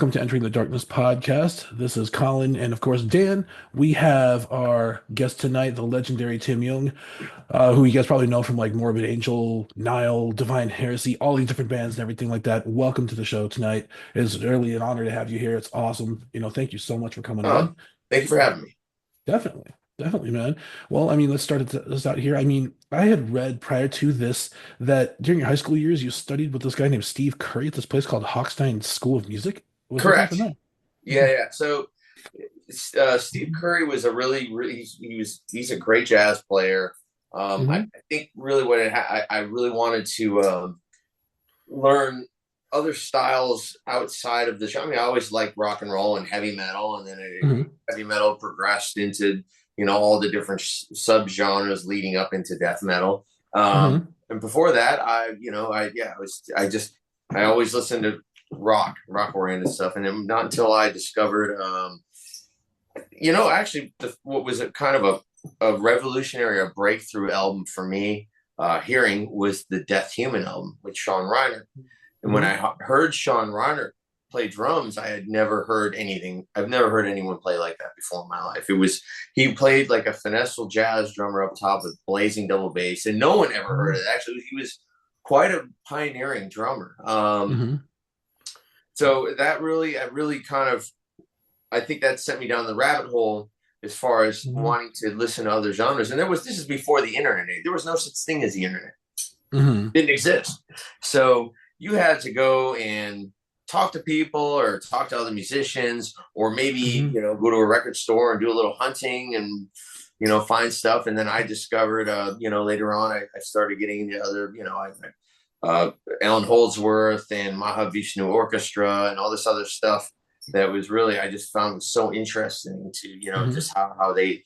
welcome to Entering the Darkness podcast. This is Colin and, of course, Dan. We have our guest tonight, the legendary Tim Yeung, who you guys probably know from like Morbid Angel, Nile, Divine Heresy, all these different bands and everything like that. Welcome to the show tonight. It's really an honor to have you here. It's awesome. Thank you so much for coming Oh, on. thank you for having me. Definitely. Definitely, man. Well, let's start this out here. I had read prior to this that during your high school years, you studied with this guy named Steve Curry at this place called Hochstein School of Music. What's happened Correct. there? Yeah. So Steve Curry was a really he's a great jazz player. I Hmm. think really what I really wanted to learn other styles outside of the genre. I mean, I always liked rock and roll and heavy metal, and then Hmm. heavy metal progressed into all the different subgenres leading up into death metal. Hmm. And before that, I always listened to rock oriented stuff, and then not until I discovered, actually, what was a kind of a revolutionary, a breakthrough album for me. Hearing was the Death Human album with Sean Reiner. And when Hmm. I heard Sean Reiner play drums, I had never heard anything. I've never heard anyone play like that before in my life. He played like a finesseful jazz drummer up top with blazing double bass, and no one ever heard Hmm. it. Actually, he was quite a pioneering drummer. Hmm. So I really kind of, I think that sent me down the rabbit hole as far as Hmm. wanting to listen to other genres. And this is before the internet. There was no such thing as the internet. Hmm. Didn't exist. So you had to go and talk to people or talk to other musicians, or maybe, Hmm. go to a record store and do a little hunting and, find stuff. And then I discovered, later on, I started getting into other, uh, Alan Holdsworth and Mahavishnu Orchestra and all this other stuff that was really, I just found so interesting to, Hmm. just how they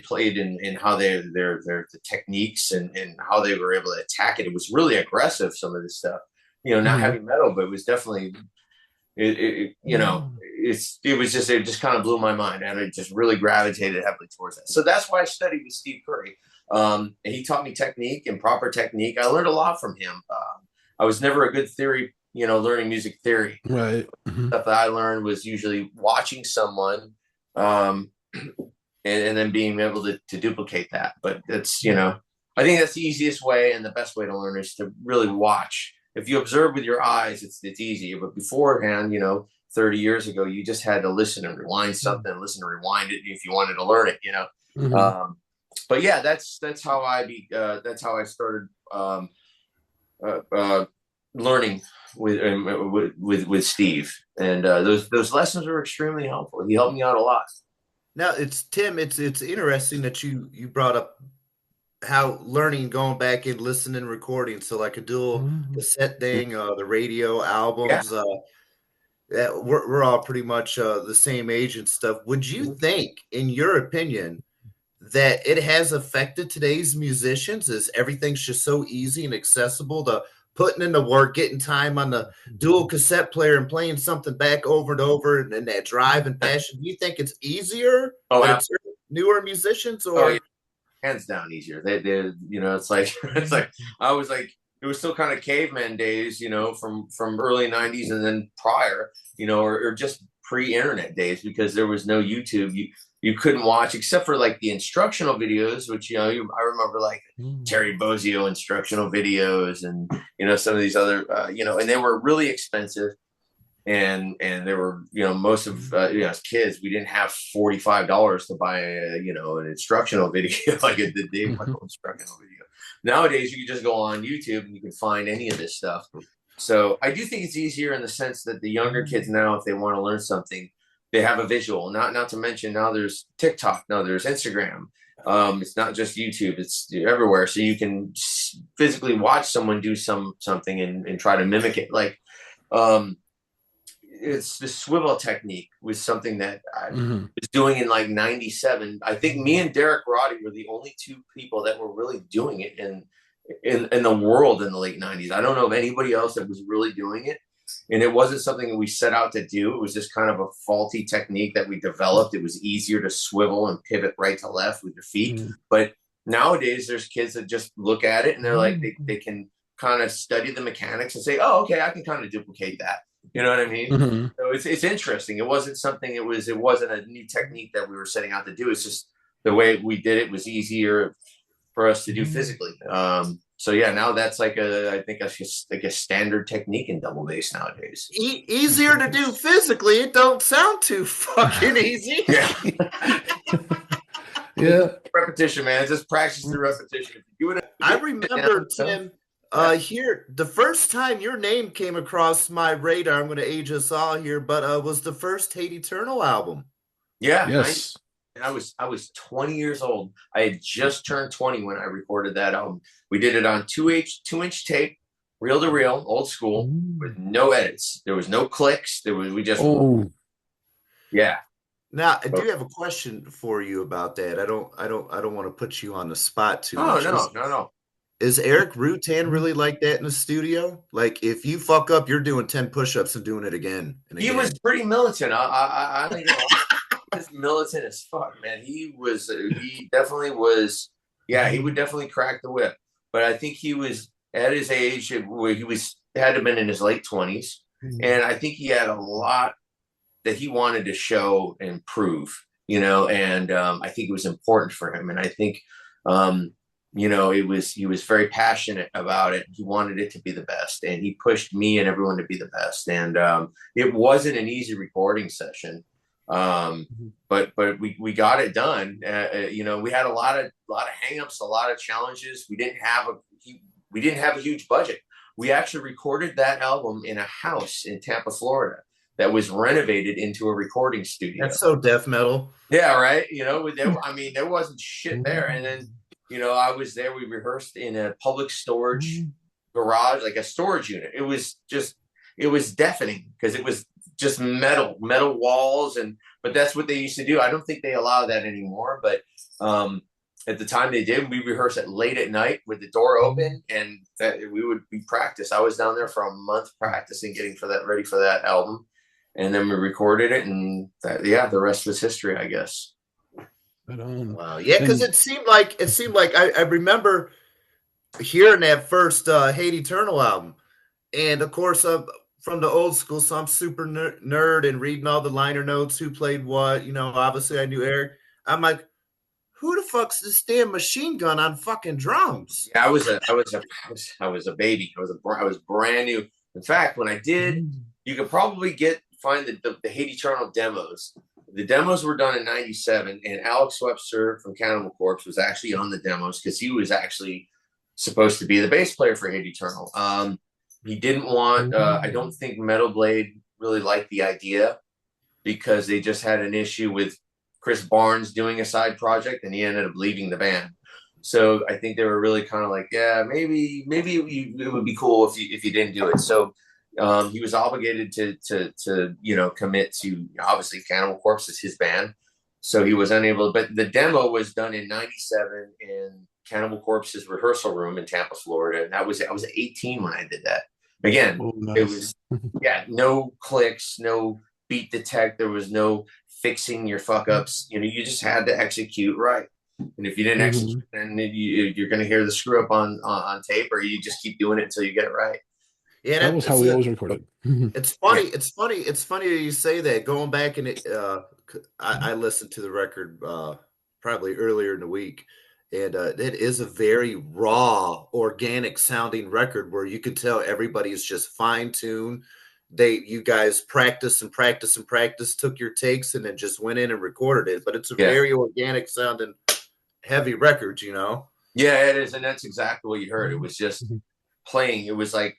played and how their the techniques and how they were able to attack it. It was really aggressive, some of this stuff. Not Hmm. heavy metal, but it was definitely it just kind of blew my mind, and I just really gravitated heavily towards that. So that's why I studied with Steve Curry. And he taught me technique and proper technique. I learned a lot from him. I was never a good theory, learning music theory. Right. Hmm. Stuff that I learned was usually watching someone, um, and then being able to duplicate that. But that's, I think that's the easiest way and the best way to learn is to really watch. If you observe with your eyes, it's easier. But beforehand, 30 years ago, you just had to listen and rewind something, listen and rewind it if you wanted to learn it. Hmm. Um, but yeah, that's how that's how I started uh, uh, learning with Steve, and those lessons were extremely helpful. He helped me out a lot. Now it's Tim. It's interesting that you brought up how learning, going back and listening, recording. So like a dual Hmm. cassette thing, the radio Yeah. albums. We're all pretty much the same age and stuff. Would you think, in your opinion, that it has affected today's musicians? Is everything's just so easy and accessible to putting in the work, getting time on the dual cassette player and playing something back over and over, and that drive and passion? Do you think it's easier Oh, that wow. it's newer musicians, Oh, yeah. or Hands down easier. It's like it's like I was like it was still kind of caveman days, from early '90s and then prior, or just pre-internet days, because there was no YouTube. You couldn't watch except for like the instructional videos, which I remember like Terry Bozzio instructional videos, and some of these other and they were really expensive, and there were most of as kids we didn't have $45 to buy an instructional video like the Dave Hmm. Michael instructional video. Nowadays you can just go on YouTube and you can find any of this stuff. So I do think it's easier in the sense that the younger kids now, if they want to learn something, they have a visual. Not to mention now there's TikTok, now there's Instagram. It's not just YouTube, it's everywhere, so you can physically watch someone do something and try to mimic it. Like um it's the swivel technique was something that I Hmm. was doing in like '97. I think me and Derek Roddy were the only two people that were really doing it in the world in the late '90s. I don't know of anybody else that was really doing it. And it wasn't something that we set out to do. It was just kind of a faulty technique that we developed. It was easier to swivel and pivot right to left with your feet. But nowadays, there's kids that just look at it and they're like, they can kind of study the mechanics and say, oh, okay, I can kind of duplicate that. You know what I mean? Hmm. So it's interesting. It wasn't something. It wasn't a new technique that we were setting out to do. It's just the way we did it was easier for us to do physically. So yeah, now that's like I think that's just like a standard technique in double bass nowadays. Easier to do physically. It don't sound too fucking easy. Yeah, Yeah. repetition, man. It's just practice through repetition. If you do it, I again, remember, Tim, here, the first time your name came across my radar, I'm going to age us all here, but was the first Hate Eternal album. yeah, Yes. I was 20 years old. I had just turned 20 when I recorded that album. We did it on 2-inch tape, reel to reel, old school, with no edits. There was no clicks. We just Oh, yeah. Now, I do have a question for you about that. I don't want to put you on the spot too Oh much. no. Is Eric Rutan really like that in the studio? Like, if you fuck up, you're doing 10 push-ups and doing it again and He again. was pretty militant. I think he was militant as fuck, man. He definitely was. Yeah, he would definitely crack the whip. But I think he was at his age where he had to have been in his late 20s, and I think he had a lot that he wanted to show and prove, and I think it was important for him. And I think, he was very passionate about it. He wanted it to be the best, and he pushed me and everyone to be the best. And it wasn't an easy recording session, but we got it done. We had a lot of hangups, a lot of challenges. We didn't have a huge budget. We actually recorded that album in a house in Tampa, Florida, that was renovated into a recording studio. That's so death metal. Yeah, right. There wasn't shit there. And then, I was there. We rehearsed in a public storage garage, like a storage unit. It was deafening because it was just metal walls. But that's what they used to do. I don't think they allow that anymore. But at the time they did, we rehearsed it late at night with the door open, and we practice. I was down there for a month practicing, getting ready for that album. And then we recorded it, and the rest was history, I guess. Wow, yeah, because it seemed like I remember hearing that first Hate Eternal album, and of course, from the old school, so I'm super nerd and reading all the liner notes, who played what. Obviously I knew Eric. I'm like, who the fuck's this damn Machine Gun on fucking drums? Yeah, I was a baby. I was brand new. In fact, when I did, you could probably find the Hate Eternal demos. The demos were done in '97, and Alex Webster from Cannibal Corpse was actually on the demos because he was actually supposed to be the bass player for Hate Eternal. He didn't want. I don't think Metal Blade really liked the idea because they just had an issue with Chris Barnes doing a side project, and he ended up leaving the band. So I think they were really kind of like, yeah, maybe it would be cool if you didn't do it. So he was obligated to commit to, obviously, Cannibal Corpse is his band, so he was unable. But the demo was done in '97 in Cannibal Corpse's rehearsal room in Tampa, Florida, and I was 18 when I did that. Again, nice. It was no clicks, no beat detect, there was no fixing your fuck ups. You just had to execute right. And if you didn't execute, then you're going to hear the screw up on tape, or you just keep doing it until you get it right. Yeah, that was how we always recorded. It's funny. It's funny you say that. Going back and I listened to the record probably earlier in the week, and it is a very raw, organic sounding record where you can tell everybody is just fine tuned. You guys practice and practice and practice, took your takes, and then just went in and recorded it. But it's a very organic sounding, heavy record, Yeah, it is, and that's exactly what you heard. It was just playing. It was like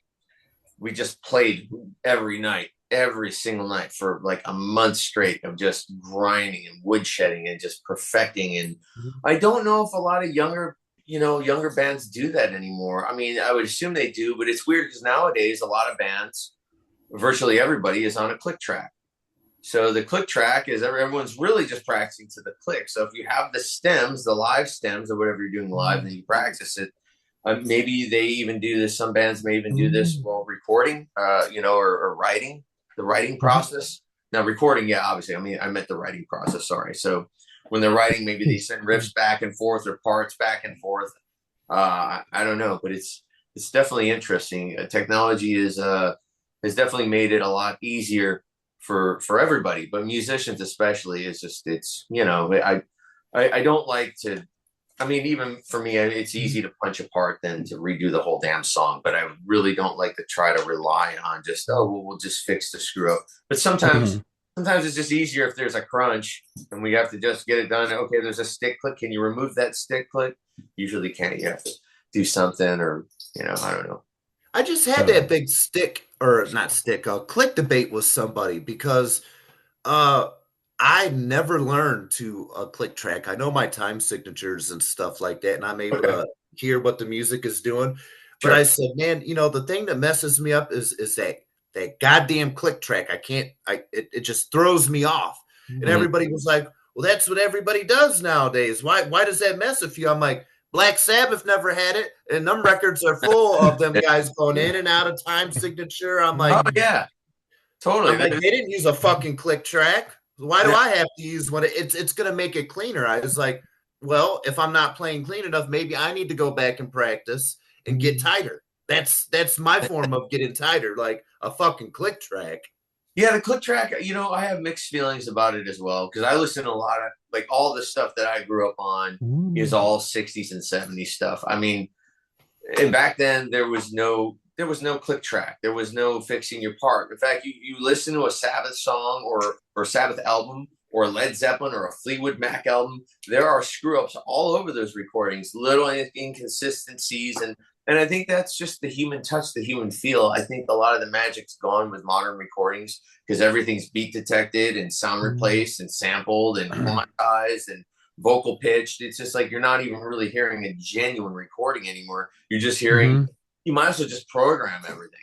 we just played every night, every single night for like a month straight of just grinding and woodshedding and just perfecting. And I don't know if a lot of younger bands do that anymore. I mean, I would assume they do, but it's weird because nowadays a lot of bands, virtually everybody, is on a click track. So the click track is everyone's really just practicing to the click. So if you have the stems, the live stems, or whatever you're doing live, then you practice it. Maybe they even do this. Some bands may even do this while recording, or writing, the writing process. Now, recording, yeah, obviously. I mean, I meant the writing process. Sorry. So when they're writing, maybe they send riffs back and forth or parts back and forth. I don't know, but it's definitely interesting. Technology is has definitely made it a lot easier for everybody, but musicians especially is just it's I don't like to. I mean, even for me, it's easy to punch apart than to redo the whole damn song. But I really don't like to try to rely on just we'll just fix the screw up. But Mhm. sometimes it's just easier if there's a crunch and we have to just get it done. Okay, there's a stick click. Can you remove that stick click? Usually can't. You have to do something, or I don't know. I just had Uh, that big stick or not stick, click debate with somebody because uh I never learned to click track. I know my time signatures and stuff like that, and I'm able Okay, to hear what the music is doing. But I sure. said, man, the thing that messes me up is that goddamn click track. I can't. It just throws me off. And Mhm. everybody was like, "Well, that's what everybody does nowadays. Why does that mess with you?" I'm like, Black Sabbath never had it, and them records are full of them Yeah. guys going in and out of time signature. I'm Oh like, yeah, totally. I'm like, they didn't use a fucking click track. Why do No, I have to use one? It's gonna make it cleaner. I was like, well, if I'm not playing clean enough, maybe I need to go back and practice and get tighter. That's my form of getting tighter, like a fucking click track. yeah, the click track, I have mixed feelings about it as well because I listen to a lot of like all the stuff that I grew up on is all 60s and 70s stuff. I mean, and back then there was no click track. There was no fixing your part. In fact, you listen to a Sabbath song or Sabbath album or Led Zeppelin or a Fleetwood Mac album, there are screw ups all over those recordings, little inconsistencies, and I think that's just the human touch, the human feel. I think a lot of the magic's gone with modern recordings because everything's beat detected and sound replaced and sampled and quantized and vocal pitched. It's just like you're not even really hearing a genuine recording anymore. You're just hearing, mhm. you might as well just program everything.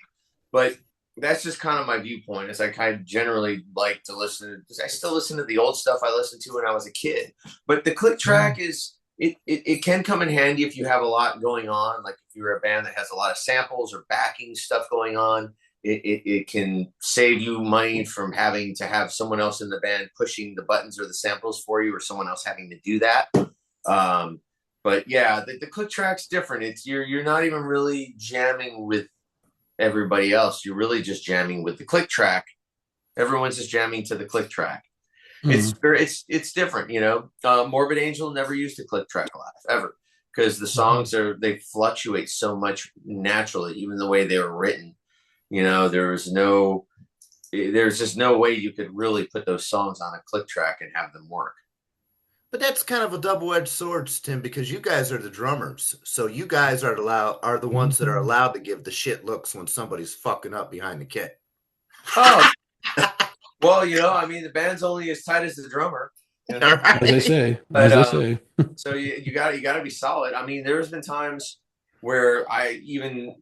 But that's just kind of my viewpoint. Is I kind of generally like to listen because I still listen to the old stuff I listened to when I was a kid. But the click track is it can come in handy if you have a lot going on, like if you're a band that has a lot of samples or backing stuff going on. It can save you money from having to have someone else in the band pushing the buttons or the samples for you, or someone else having to do that. Um, but yeah, the click track's different. It's you're not even really jamming with everybody else. You're really just jamming with the click track. Everyone's just jamming to the click track. It's Mhm. it's different, Morbid Angel never used a click track live ever because the songs they fluctuate so much naturally, even the way they were written. There was no there's just no way you could really put those songs on a click track and have them work. But that's kind of a double-edged sword, Tim, because you guys are the drummers. So you guys are the ones that are allowed to give the shit looks when somebody's fucking up behind the kit. Oh, well, I mean, the band's only as tight as the drummer, you know. All As they right. say, But as they say. so you got to be solid. I mean, there's been times where I even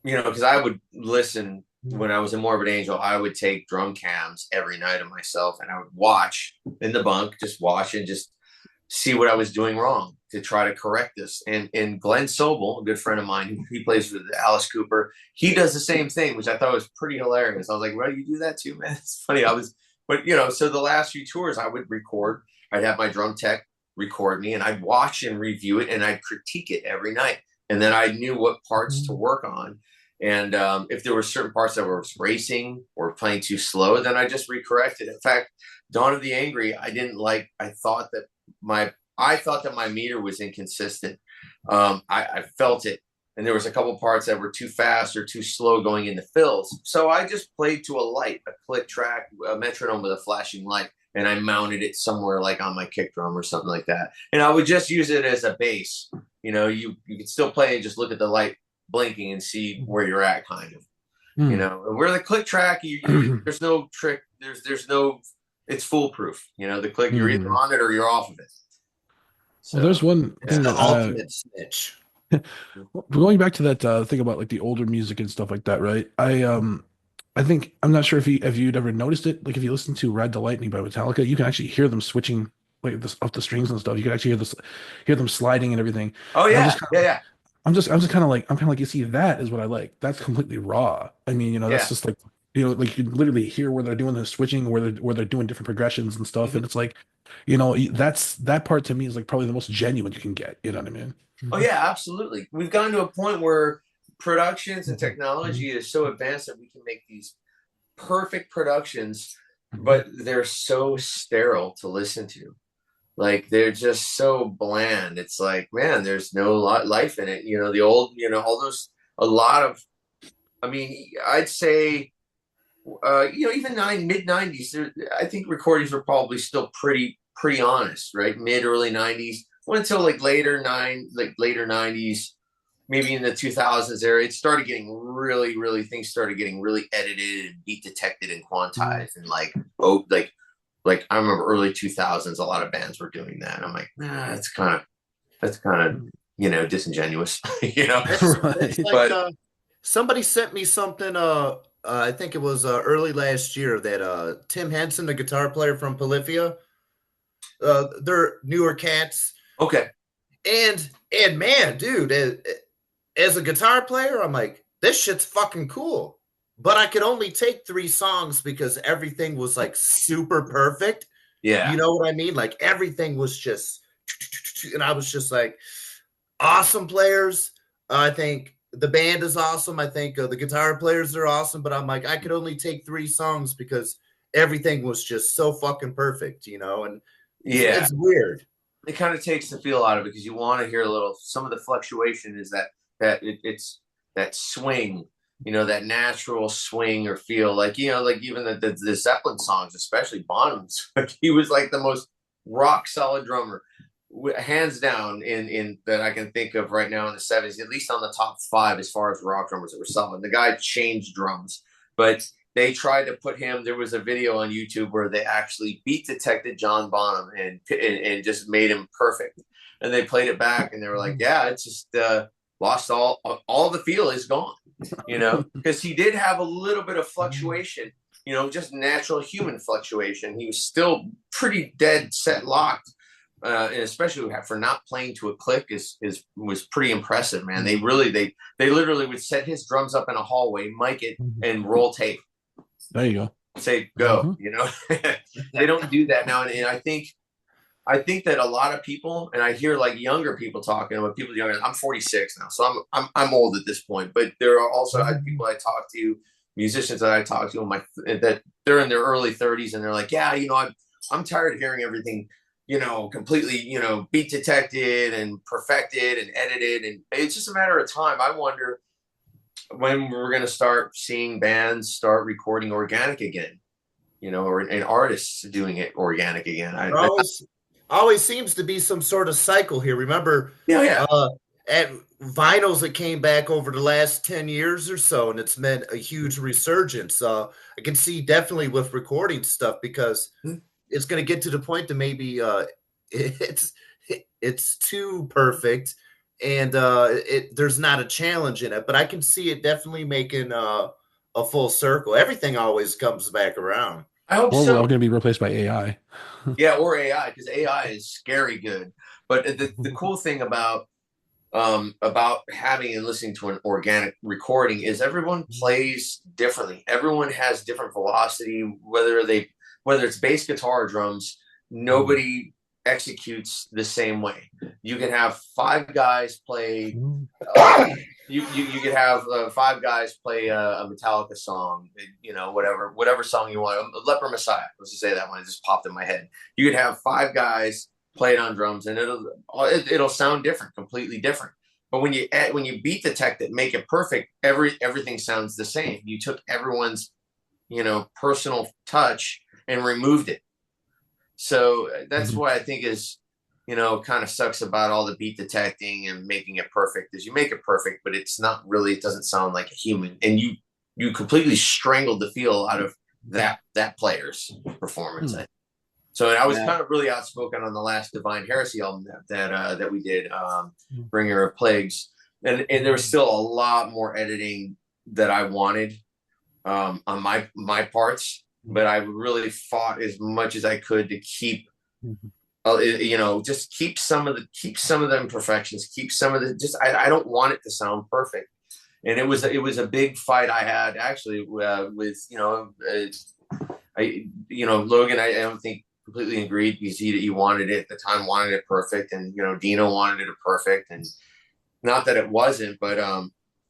because I would listen when I was in Morbid Angel. I would take drum cams every night of myself, and I would watch in the bunk, just watch and just see what I was doing wrong to try to correct this. And Glenn Sobel, a good friend of mine, he plays with Alice Cooper. He does the same thing, which I thought was pretty hilarious. I was like, "Well, you do that too, man." It's funny. But so the last few tours, I would record. I'd have my drum tech record me, and I'd watch and review it, and I'd critique it every night. And then I knew what parts to work on. And if there were certain parts that were racing or playing too slow, then I just recorrected. In fact, Dawn of the Angry, I didn't like. I thought that my meter was inconsistent. I felt it, and there was a couple parts that were too fast or too slow going into fills. So I just played to a click track, a metronome with a flashing light, and I mounted it somewhere like on my kick drum or something like that. And I would just use it as a base. You could still play and just look at the light blinking and see where you're at, kind of. Hmm. And where the click track, there's no trick. There's no. It's foolproof. The click, you're either Hmm. on it or you're off of it. Well, there's So one It's thing yeah. the that ultimate snitch. going back to that thing about like the older music and stuff like that, right? I think I'm not sure if you'd ever noticed it. Like if you listen to Ride the Lightning by Metallica, you can actually hear them switching like this up the strings and stuff. You can actually hear them sliding and everything. Oh And yeah, yeah, yeah, I'm just kind of like, you see, that is what I like. That's completely raw. I mean, that's yeah. just like, like you can literally hear where they're doing the switching, where they're doing different progressions and stuff. Mhm. And it's like, that part to me is like probably the most genuine you can get. You know what I mean? Oh yeah, absolutely. We've gotten to a point where productions and Mhm. Mhm. technology is so advanced that we can make these perfect productions, Mhm. but they're so sterile to listen to. Like they're just so bland. It's like, man, there's no life in it. The old, all those, a lot of, I mean, I'd say, even mid '90s. I think recordings were probably still pretty honest, right? Mid early '90s. Went until like later '90s, maybe in the 2000s era. It started getting really things started getting really edited and beat detected and Mhm. quantized and like I remember early 2000s. A lot of bands were doing that. And I'm like, nah, that's kind of disingenuous, It's Right. like but somebody sent me something. I think it was early last year that Tim Henson, the guitar player from Polyphia, they're newer cats, okay. and man, dude, as a guitar player, I'm like, this shit's fucking cool. But I could only take 3 songs because everything was like super perfect. You Yeah. know what I mean? Like everything was just, and I was just like, awesome players. I think the band is awesome. I think the guitar players are awesome. But I'm like, I could only take 3 songs because everything was just so fucking perfect, and Yeah. it's weird. It kind of takes the feel out of it because you want to hear a little. Some of the fluctuation is it's that swing, that natural swing or feel. Like even the Zeppelin songs, especially Bonham's. Like he was like the most rock solid drummer, hands down in that I can think of right now in the '70s, at least on the top 5 as far as rock drummers that were solid. The guy changed drums, but they tried to put him. There was a video on YouTube where they actually beat detected John Bonham and just made him perfect. And they played it back, and they were like, "Yeah, it's just lost all the feel is gone." Because he did have a little bit of fluctuation. Just natural human fluctuation. He was still pretty dead set locked, and especially for not playing to a click is was pretty impressive, man. They literally would set his drums up in a hallway, mic it, and roll tape, There you go. say go. Hmm. They don't do that now, and I think that a lot of people, and I hear like younger people talking about people younger. I'm 46 now, so I'm old at this point. But there are also people I talk to, musicians that I talk to, that they're in their early 30s, and they're like, yeah, I'm tired of hearing everything, completely, beat detected and perfected and edited, and it's just a matter of time. I wonder when we're going to start seeing bands start recording organic again, or and artists doing it organic again. There always seems to be some sort of cycle here. Remember, Yeah, yeah. at vinyls that came back over the last 10 years or so, and it's meant a huge resurgence. I can see definitely with recording stuff because it's going to get to the point that maybe it's it's too perfect and there's not a challenge in it. But I can see it definitely making a full circle. Everything always comes back around. I hope Or we're all so. going to be replaced by AI. Yeah, or AI, because AI is scary good. But the cool thing about having and listening to an organic recording is everyone plays differently. Everyone has different velocity, whether it's bass guitar or drums. Nobody executes the same way. You can have 5 guys play. You could have 5 guys play a Metallica song, whatever song you want. Leper Messiah. Let's just say that one. It just popped in my head. You could have 5 guys play it on drums, and it'll sound different, completely different. But when you beat detect it, make it perfect, everything sounds the same. You took everyone's personal touch and removed it. So that's Mhm. what I think is, kind of sucks about all the beat detecting and making it perfect is you make it perfect, but it's not really, it doesn't sound like a human. And you completely strangled the feel out of that player's performance. Hmm. So I was Yeah. kind of really outspoken on the last Divine Heresy album that we did, Bringer of Plagues. And there was still a lot more editing that I wanted on my parts, but I really fought as much as I could to keep, just keep some of the imperfections, keep some of the just. I don't want it to sound perfect, and it was a big fight I had actually with Logan. I don't think completely agreed because he wanted it at the time, wanted it perfect, and Dino wanted it perfect, and not that it wasn't, but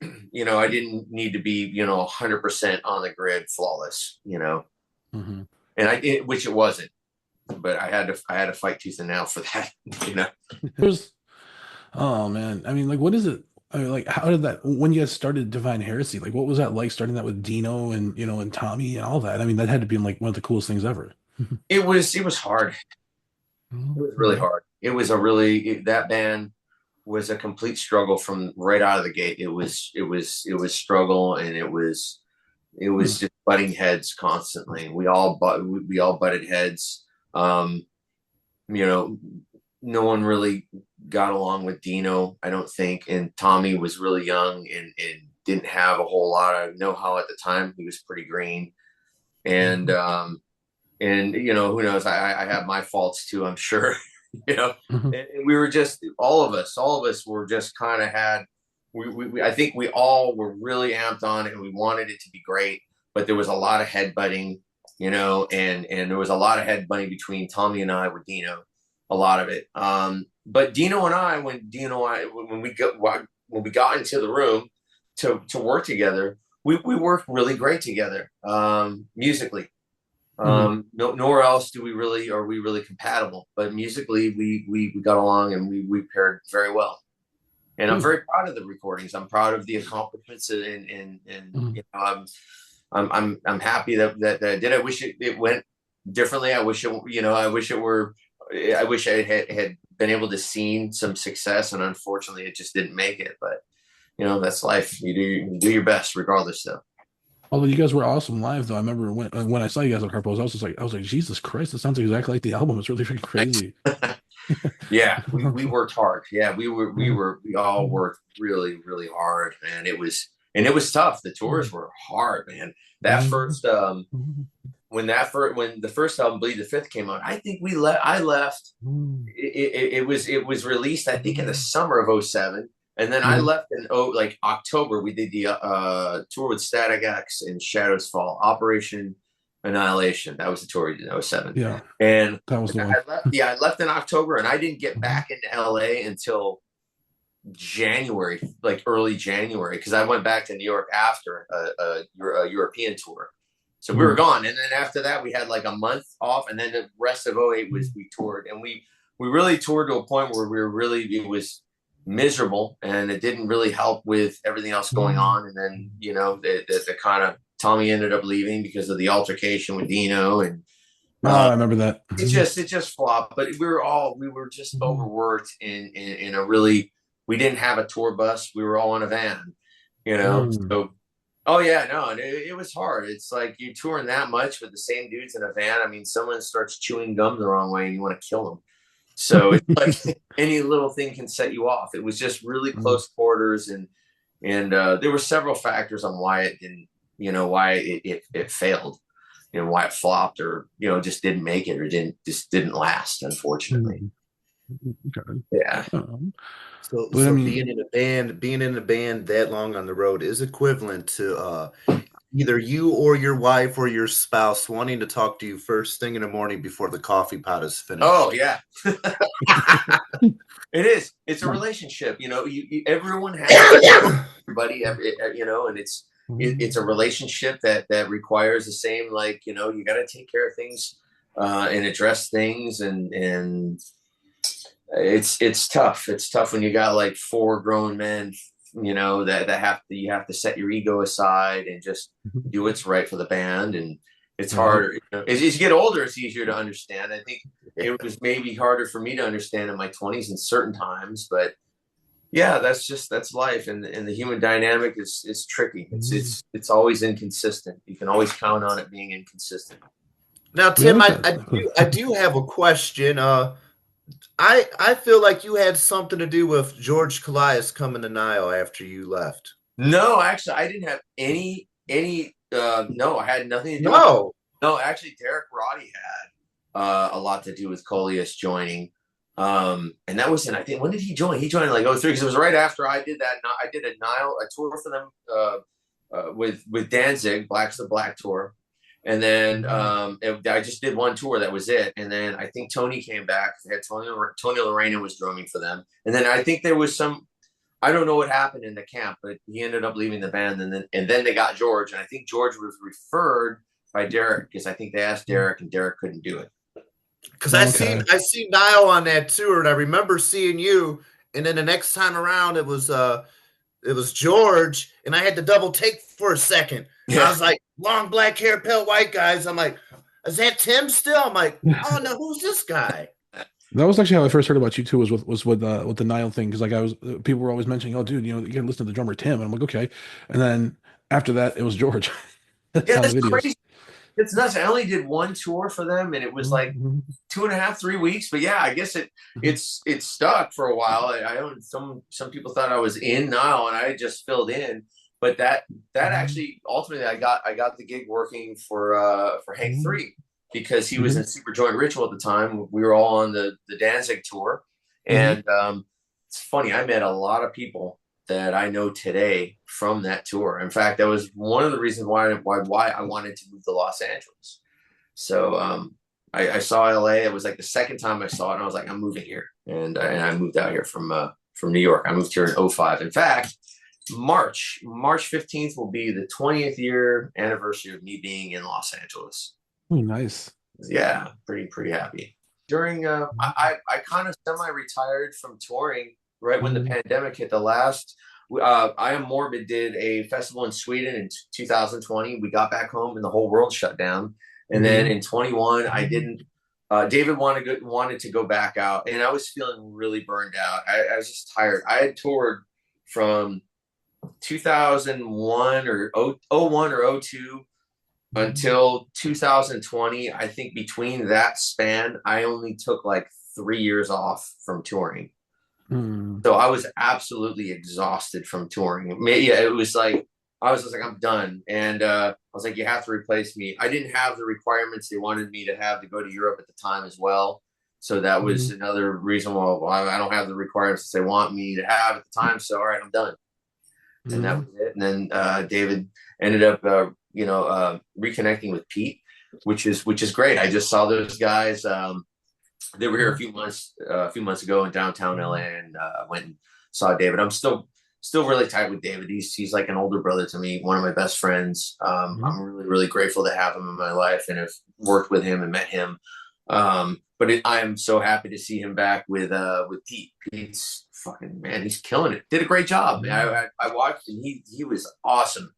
I didn't need to be 100% on the grid, flawless, Hmm. and which it wasn't, but I had to fight tooth and nail for that. There's, oh man, I mean, like, what is it? I mean, like, how did that when you guys started Divine Heresy? Like, what was that like starting that with Dino and and Tommy and all that? I mean, that had to be like one of the coolest things ever. It was hard. It was really Mhm. hard. That band was a complete struggle from right out of the gate. It was struggle, and it was Hmm. just butting heads constantly. We all butted heads. Um, you know, no one really got along with Dino, I don't think. And Tommy was really young and didn't have a whole lot of know-how at the time. He was pretty green. And Hmm. who knows? I have my faults too, I'm sure. you know, Hmm. and we were just all of us were just kind of had I think we all were really amped on it and we wanted it to be great, but there was a lot of headbutting, and there was a lot of headbutting between Tommy and I with Dino, a lot of it. But Dino and I, when we got into the room to work together, we worked really great together, musically. Hmm. Nowhere else are we really compatible, but musically we got along and we paired very well. And I'm Good. very proud of the recordings. I'm proud of the accomplishments, and Hmm. I'm happy that I did. I wish it went differently. I wish I had been able to see some success, and unfortunately, it just didn't make it. But that's life. You do your best regardless, though. Although you guys were awesome live, though. I remember when I saw you guys on Carpos, I was like, Jesus Christ, it sounds exactly like the album. It's really freaking crazy. Yeah, we worked hard. Yeah, we all worked really, really hard, man. It was tough. The tours were hard, man. That first when the first album, Bleed the Fifth, came out, I think I left. It was released, I think, in the summer of '07, and then I left in like October. We did the tour with Static X and Shadows Fall, Operation Annihilation. That was the tour we did in '07. Yeah, And that was the one. I left. Yeah, I left in October, and I didn't get back into LA until January, like early January, because I went back to New York after a European tour. So we were gone, and then after that, we had like a month off, and then the rest of '08 was we toured, and we really toured to a point where it was miserable, and it didn't really help with everything else going on. And then the kind of Tommy ended up leaving because of the altercation with Dino, and Oh, uh, I remember that. it just flopped. But we were just overworked in a really, we didn't have a tour bus. We were all in a van, So, oh yeah, no, it was hard. It's like you touring that much with the same dudes in a van. I mean, someone starts chewing gum the wrong way and you want to kill them. So it's like any little thing can set you off. It was just really close quarters, and there were several factors on why it didn't, why it failed, why it flopped, or just didn't make it, or didn't last, unfortunately. Okay. Yeah. So, But I so mean, being in a band that long on the road is equivalent to either you or your wife or your spouse wanting to talk to you first thing in the morning before the coffee pot is Oh finished. yeah. It is. It's a relationship. Everyone has everybody, and it's a relationship that requires the same. Like you got to take care of things, and address things, and it's tough. It's tough when you got like four grown men, that you have to set your ego aside and just do what's right for the band. And it's right. harder. As you get older, it's easier to understand. I think it was maybe harder for me to understand in my 20s in certain times, but yeah, that's life, and the human dynamic is tricky. It's always inconsistent. You can always count on it being inconsistent. Now, We Tim, like I do have a question. I feel like you had something to do with George Callias coming to Nile after you left. No, actually, I didn't have any. No, I had nothing to do with. No. No, actually, Derek Roddy had a lot to do with Coleus joining. And that was in, I think, when did he join? He joined in like '03, because it was right after I did that. I did a tour for them with Danzig, Black's the Black tour. And then I just did one tour. That was it. And then I think Tony came back. They had Tony Lorena was drumming for them. And then I think there was some I don't know what happened in the camp, but he ended up leaving the band, and then they got George, and I think George was referred by Derek because I think they asked Derek, and Derek couldn't do it. Because Okay. I seen Niall on that tour, and I remember seeing you. And then the next time around, it was George, and I had to double take for a second. I Yeah, was like, long black hair, pale white guys. I'm like, is that Tim still? I'm like, oh no, who's this guy? That was actually how I first heard about you too. Was with the Nile thing because like I was people were always mentioning, oh dude, you know you can listen to the drummer Tim, and I'm like okay, and then after that it was George. I yeah, found that's the videos. crazy. It's nuts. I only did one tour for them, and it was like Mhm, 2.5, 3 weeks. But yeah, I guess mhm, it stuck for a while. I don't. Some people thought I was in Nile, and I just filled in. But that mhm, actually ultimately I got the gig working for Hank mhm, Three because he was mhm, in Super Joint Ritual at the time. We were all on the Danzig tour, mhm, and it's funny. I met a lot of people that I know today from that tour. In fact, that was one of the reasons why I wanted to move to Los Angeles. So I saw LA. It was like the second time I saw it, and I was like, I'm moving here, and I moved out here from New York. I moved here in '05. In fact, March 15th will be the 20th year anniversary of me being in Los Angeles. Oh, nice. Yeah, pretty happy. During I kind of semi-retired from touring right when the Mhm, pandemic hit. The last I Am Morbid did a festival in Sweden in 2020. We got back home and the whole world shut down. And then mhm, in 21, I mhm, didn't. David wanted to go back out, and I was feeling really burned out. I was just tired. I had toured from 2001 or 01 or '02 until 2020. I think between that span, I only took like 3 years off from touring. mhm, So I was absolutely exhausted from touring. Yeah, it was like I was just like I'm done, and I was like, you have to replace me. I didn't have the requirements they wanted me to have to go to Europe at the time as well. So that was mhm, another reason why I don't have the requirements they want me to have at the time. So all right, I'm done, and that was mhm, it. And then David ended up, reconnecting with Pete, which is great. I just saw those guys. They were here a few months ago in downtown LA, and went and saw David. I'm still really tight with David. He's like an older brother to me, one of my best friends. mhm, I'm really grateful to have him in my life and have worked with him and met him. I am so happy to see him back with Pete. Pete's fucking man, he's killing it. Did a great job. Man. mhm, I watched and he was awesome.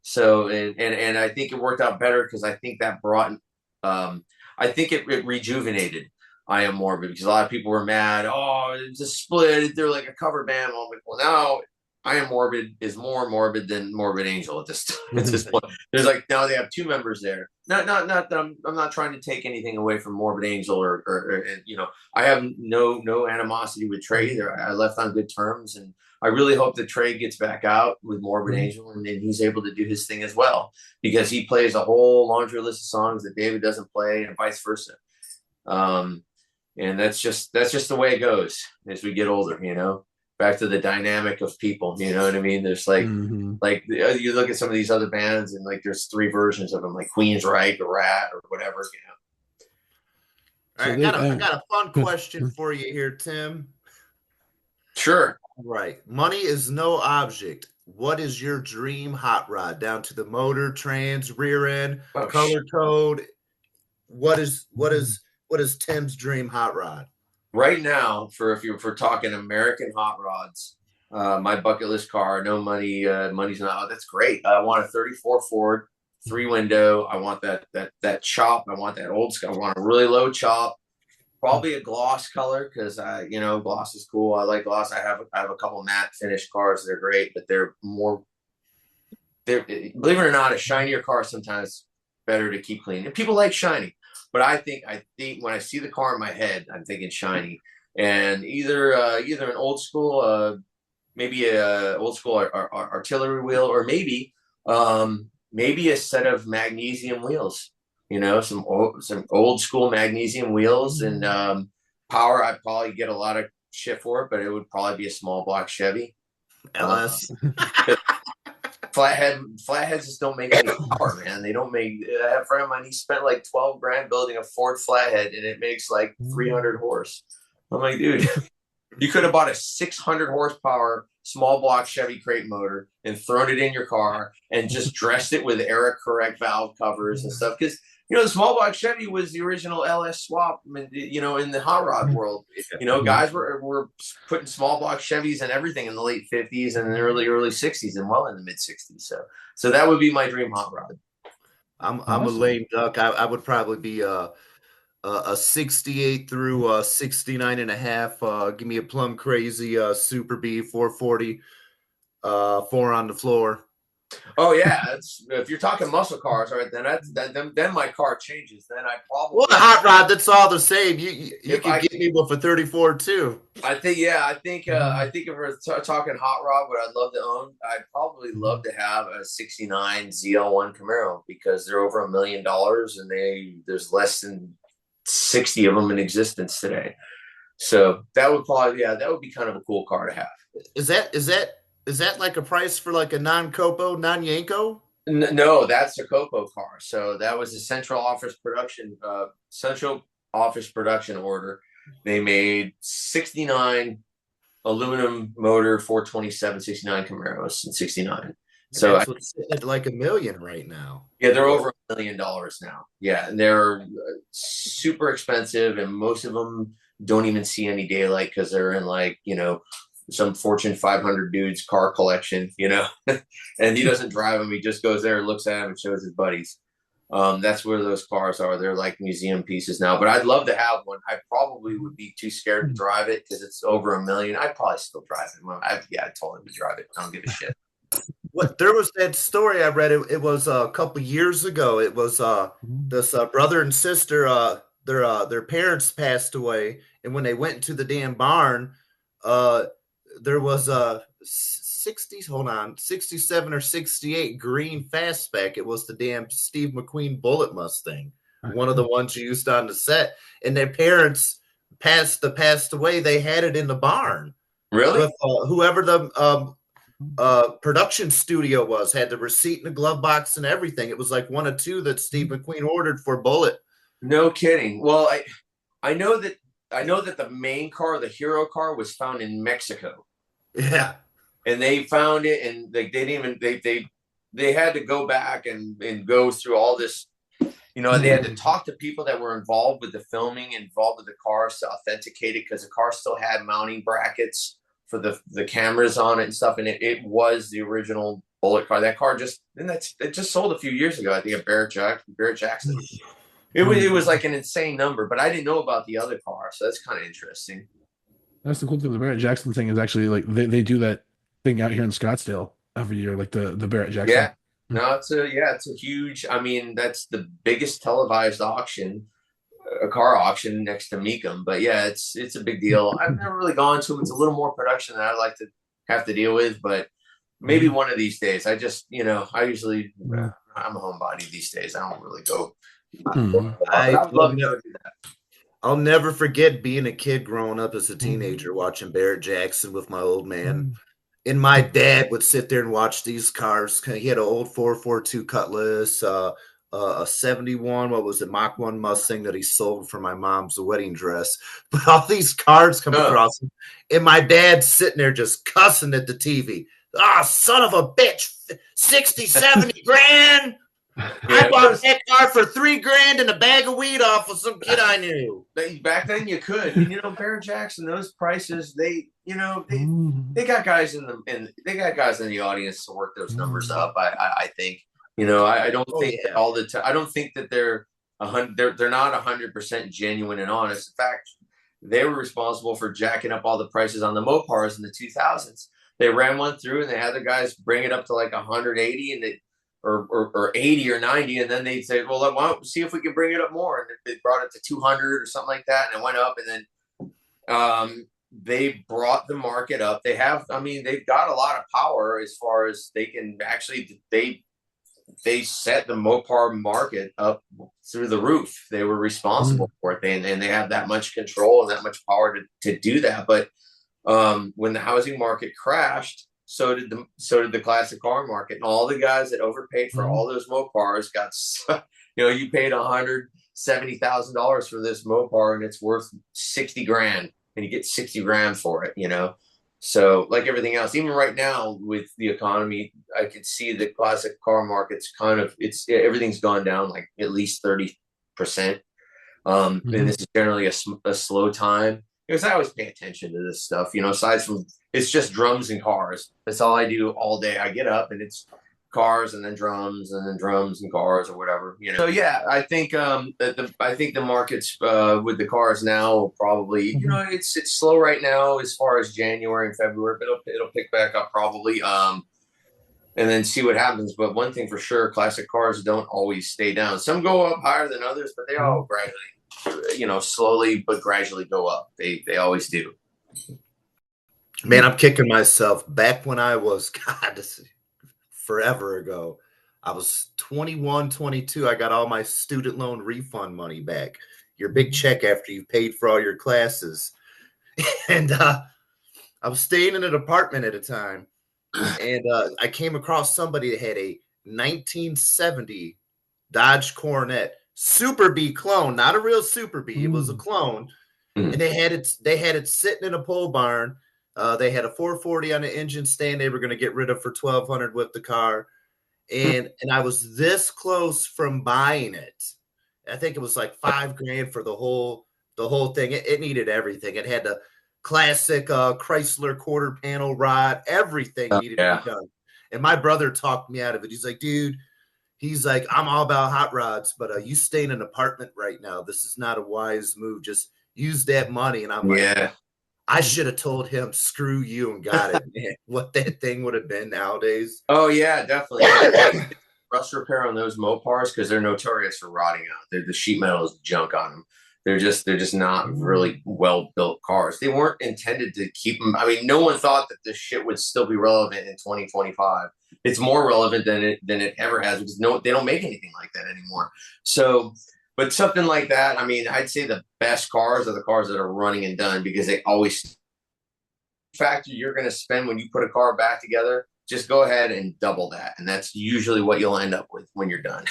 So and I think it worked out better because I think that brought I think it rejuvenated I Am Morbid because a lot of people were mad. Oh, it's a split. They're like a cover band. I'm like, well, now I Am Morbid is more morbid than Morbid Angel at this at this mhm, point. There's like now they have two members there. Not that I'm not trying to take anything away from Morbid Angel or I have no animosity with Trey either. I left on good terms and I really hope that Trey gets back out with Morbid mhm, Angel and he's able to do his thing as well because he plays a whole laundry list of songs that David doesn't play and vice versa. Um, and that's just the way it goes as we get older. Back to the dynamic of people. You know what I mean? There's mhm. like you look at some of these other bands and like there's three versions of them, like Queensryche or Rat or whatever. All right, So they I got a fun good. question for you here, Tim. Sure. All right, money is no object. What is your dream hot rod? Down to the motor, trans, rear end, Oh shit. color code. What is Tim's dream hot rod? Right now, if we're talking American hot rods, my bucket list car, no money, money's not. That's great. I want a '34 Ford, three window. I want that chop. I want that old school. I want a really low chop. Probably a gloss color because gloss is cool. I like gloss. I have a couple matte finish cars. They're great, but they're believe it or not, a shinier car sometimes better to keep clean. And people like shiny, but I think when I see the car in my head, I'm thinking shiny. And either an old school, maybe a old school artillery wheel, or maybe a set of magnesium wheels. Some old school magnesium wheels and power. I'd probably get a lot of shit for it, but it would probably be a small block Chevy. Uh, LS. flatheads just don't make any power, man. They don't make. I have a friend of mine. He spent like 12 grand building a Ford flathead, and it makes like 300 horse. I'm like, dude. You could have bought a 600 horsepower small block Chevy crate motor and thrown it in your car and just dressed it with error correct valve covers and stuff. Because the small block Chevy was the original LS swap. In the hot rod world, guys were putting small block Chevys and everything in the late 50s and the early 60s and well in the mid 60s. So that would be my dream hot rod. I'm a lame duck. I would probably be a 68 through 69 and a half. Give me a plum crazy Super B 440, 4 on the floor. Oh yeah, if you're talking muscle cars, right? Then my car changes. Then I probably a hot rod. That's all the same. You can get me with a 34 too. I think if we're talking hot rod, what I'd love to own, I'd probably love to have a '69 ZL1 Camaro because they're over $1 million and there's less than 60 of them in existence today. So that would be kind of a cool car to have. Is that like a price for like a non-Copo, non-Yanko? No, that's a Copo car. So that was a central office production order. They made 69 aluminum motor 427 69 Camaros in 69. So that's what's at like $1 million right now. Yeah, they're over $1 million now. Yeah, and they're super expensive, and most of them don't even see any daylight because they're in some Fortune 500 dude's car collection, and he doesn't drive them. He just goes there and looks at them and shows his buddies. That's where those cars are. They're like museum pieces now, but I'd love to have one. I probably would be too scared to drive it because it's over $1 million. I'd probably still drive it. I totally would drive it. I don't give a shit. There was that story I read. It was a couple years ago. It was this brother and sister. Their parents passed away, and when they went into the damn barn, there was a 67 or 68 green fastback. It was the damn Steve McQueen Bullet Mustang, one of the ones you used on the set. And their parents passed away. They had it in the barn. Really? With whoever the production studio had the receipt in the glove box and everything. It was like one of two that Steve McQueen ordered for Bullet. No kidding. Well, I know that the main car, the hero car, was found in Mexico. Yeah. And they found it, and they didn't even they had to go back and go through all this. They had to talk to people that were involved with the filming, involved with the cars to authenticate it because the car still had mounting brackets for the cameras on it and stuff. And it was the original Bullet car. That car it just sold a few years ago. I think at Barrett Jackson. It was like an insane number, but I didn't know about the other car, so that's kind of interesting. That's the cool thing. The Barrett Jackson thing is actually like they do that thing out here in Scottsdale every year, like the Barrett Jackson. Yeah, no, it's a huge. I mean, that's the biggest televised auction, a car auction next to Mecum. But yeah, it's a big deal. I've never really gone to them. It's a little more production than I'd like to have to deal with, but maybe one of these days. I just, I usually I'm a homebody these days. I don't really go. I would love to do that. I'll never forget being a kid growing up as a teenager watching Barrett Jackson with my old man. And my dad would sit there and watch these cars. He had an old 442 Cutlass, a 71, Mach 1 Mustang that he sold for my mom's wedding dress. But all these cars come across him, and my dad's sitting there just cussing at the TV. Son of a bitch, 60, 70 grand. I bought that car for $3,000 and a bag of weed off of some kid I knew. Back then you could. And, Barrett Jackson, those prices, they got guys in the audience to work those numbers up. I think. I don't think that all the time. I don't think that they're not 100% genuine and honest. In fact, they were responsible for jacking up all the prices on the Mopars in the 2000s. They ran one through and they had the guys bring it up to like 180 and or 80 or 90, and then they'd say, well, why don't we see if we can bring it up more? And they brought it to 200 or something like that, and it went up, and then they brought the market up. They've got a lot of power as far as they can actually, they set the Mopar market up through the roof. They were responsible for it, and they have that much control and that much power to do that. But when the housing market crashed, so did the classic car market, and all the guys that overpaid for all those Mopars got, you paid $170,000 for this Mopar and it's worth $60,000. and you get 60 grand for it, you know? So like everything else, even right now with the economy, I could see the classic car market's kind of, everything's gone down like at least 30%. And Hmm. this is generally a slow time because I always pay attention to this stuff, you know, aside from it's just drums and cars. That's all I do all day. I get up and it's cars and then drums and cars or whatever, you know. So yeah, I think I think the markets with the cars now will probably, you Hmm. know, it's slow right now as far as January and February, but it'll pick back up probably. And then see what happens. But one thing for sure, classic cars don't always stay down. Some go up higher than others, but they all gradually, you know, slowly but gradually go up. They always do. Man, I'm kicking myself. Back when I was, God, this is forever ago, I was 21, 22. I got all my student loan refund money back. Your big Hmm. check after you've paid for all your classes. And I was staying in an apartment at a time. And I came across somebody that had a 1970 Dodge Coronet Super B clone, not a real Super B. It was a Hmm. clone, and Mm. they had it sitting in a pole barn. They had a 440 on the engine stand. They were going to get rid of for 1,200 with the car, and I was this close from buying it. I think it was like 5 grand for the whole thing. It needed everything. It had the classic Chrysler quarter panel rod. Everything needed to be Yeah. done. And my brother talked me out of it. He's like, dude, he's like, I'm all about hot rods, but you stay in an apartment right now. This is not a wise move. Just use that money. And I'm like, Yeah. I should have told him, screw you, and got it, man. What that thing would have been nowadays. Oh yeah, definitely. And rust repair on those Mopars because they're notorious for rotting out. The sheet metal is junk on them. They're just not really well built cars. They weren't intended to keep them. I mean, no one thought that this shit would still be relevant in 2025. It's more relevant than it ever has because no, they don't make anything like that anymore. So, but something like that. I mean, I'd say the best cars are the cars that are running and done because they always factor you're going to spend when you put a car back together, just go ahead and double that. And that's usually what you'll end up with when you're done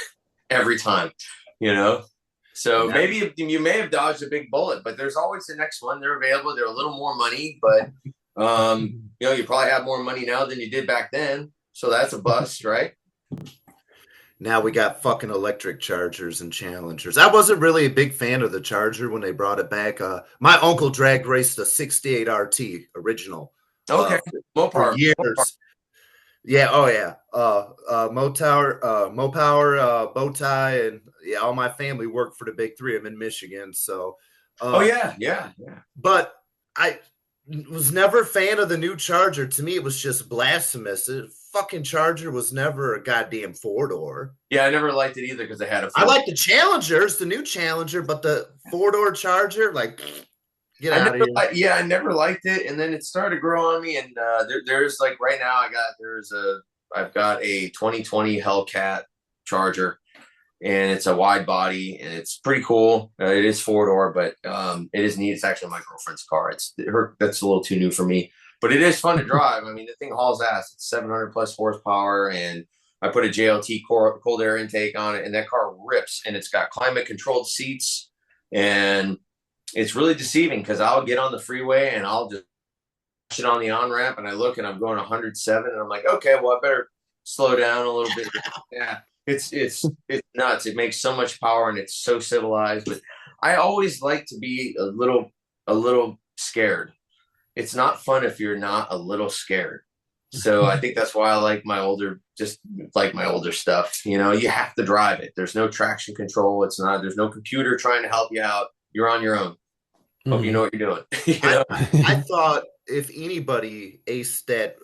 every time, you know? So And maybe you may have dodged a big bullet, but there's always the next one. They're available. They're a little more money, but you know, you probably have more money now than you did back then. So that's a bust, right? now we got fucking electric Chargers and Challengers. I wasn't really a big fan of the Charger when they brought it back. My uncle drag raced a 68 RT original Okay. for Mopar. Mopar. years. Yeah, oh yeah. Mopower, Bowtie, and yeah, all my family worked for the big three. I'm in Michigan, so Oh uh yeah, yeah, yeah. but I was never a fan of the new Charger. To me, it was just blasphemous. The fucking Charger was never a goddamn four door. Yeah, I never liked it either because they had a I four. like the Challengers, the new Challenger, but the four-door Charger, like, get I out never, of here. yeah, I never liked it, and then it started to grow on me. And there's like right now, I've got a 2020 Hellcat Charger, and it's a wide body, and it's pretty cool. It is four door, but it is neat. It's actually my girlfriend's car. That's a little too new for me, but it is fun to drive. I mean, the thing hauls ass. It's 700 plus horsepower, and I put a JLT cold air intake on it, and that car rips. And it's got climate controlled seats, and it's really deceiving because I'll get on the freeway and I'll just it on the on ramp and I look and I'm going 107 and I'm like, okay, well I better slow down a little bit. Yeah, it's nuts. It makes so much power and it's so civilized. But I always like to be a little scared. It's not fun if you're not a little scared. So I think that's why I like just like my older stuff. You know, you have to drive it. There's no traction control. There's no computer trying to help you out. You're on your own. Hope you know what you're doing. You I, know? I thought if anybody aced that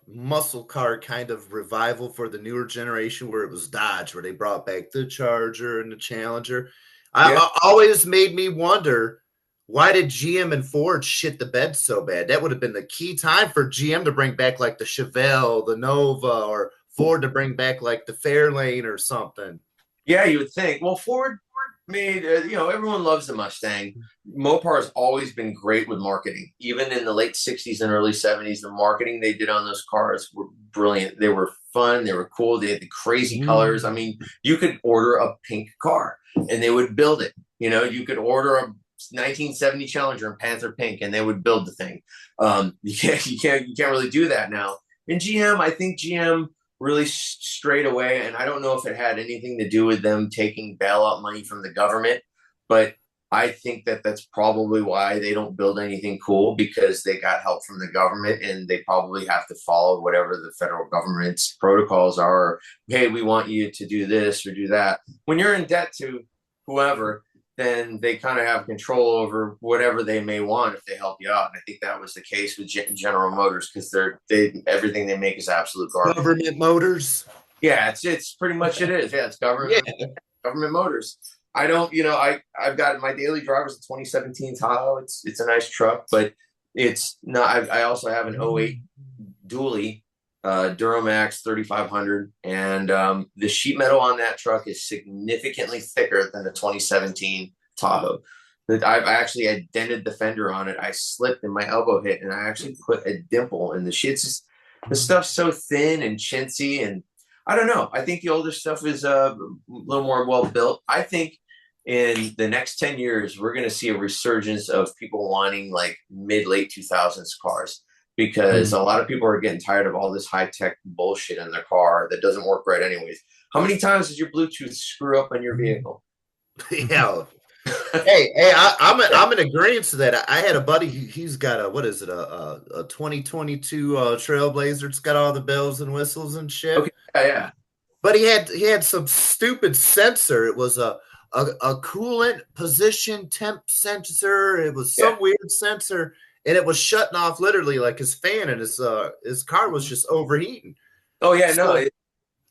muscle car kind of revival for the newer generation, where it was Dodge, where they brought back the Charger and the Challenger, Yeah. I always made me wonder, why did GM and Ford shit the bed so bad? That would have been the key time for GM to bring back like the Chevelle, the Nova, or Ford to bring back like the Fairlane or something. Yeah, you would think. Well, Ford made, everyone loves the Mustang. Mopar has always been great with marketing. Even in the late 60s and early 70s, the marketing they did on those cars were brilliant. They were fun. They were cool. They had the crazy colors. I mean, you could order a pink car and they would build it. You know, you could order a 1970 Challenger in Panther pink, and they would build the thing. You can't really do that now. In GM, I think GM really strayed away, and I don't know if it had anything to do with them taking bailout money from the government, but I think that that's probably why they don't build anything cool, because they got help from the government and they probably have to follow whatever the federal government's protocols are. Or, hey, we want you to do this or do that. When you're in debt to whoever, then they kind of have control over whatever they may want if they help you out. And I think that was the case with General Motors, because everything they make is absolute garbage. Government Motors. Yeah, it's pretty much it is. Yeah, it's government Motors. I don't, I've got my daily driver's a 2017 Tahoe. It's a nice truck, but it's not. I also have an '08 dually Duramax 3500, and the sheet metal on that truck is significantly thicker than the 2017 Tahoe. I actually had dented the fender on it. I slipped and my elbow hit, and I actually put a dimple in the shit. The stuff's so thin and chintzy, and I don't know. I think the older stuff is a little more well built. I think in the next 10 years, we're going to see a resurgence of people wanting like late 2000s cars, because a lot of people are getting tired of all this high tech bullshit in their car that doesn't work right anyways. How many times does your Bluetooth screw up on your vehicle? Yeah. hey, I'm in agreement to that. I had a buddy. He's got a 2022 Trailblazer. It's got all the bells and whistles and shit. Okay, yeah. But he had some stupid sensor. It was a coolant position temp sensor. It was some weird sensor, and it was shutting off literally like his fan, and his car was just overheating. Oh yeah, so,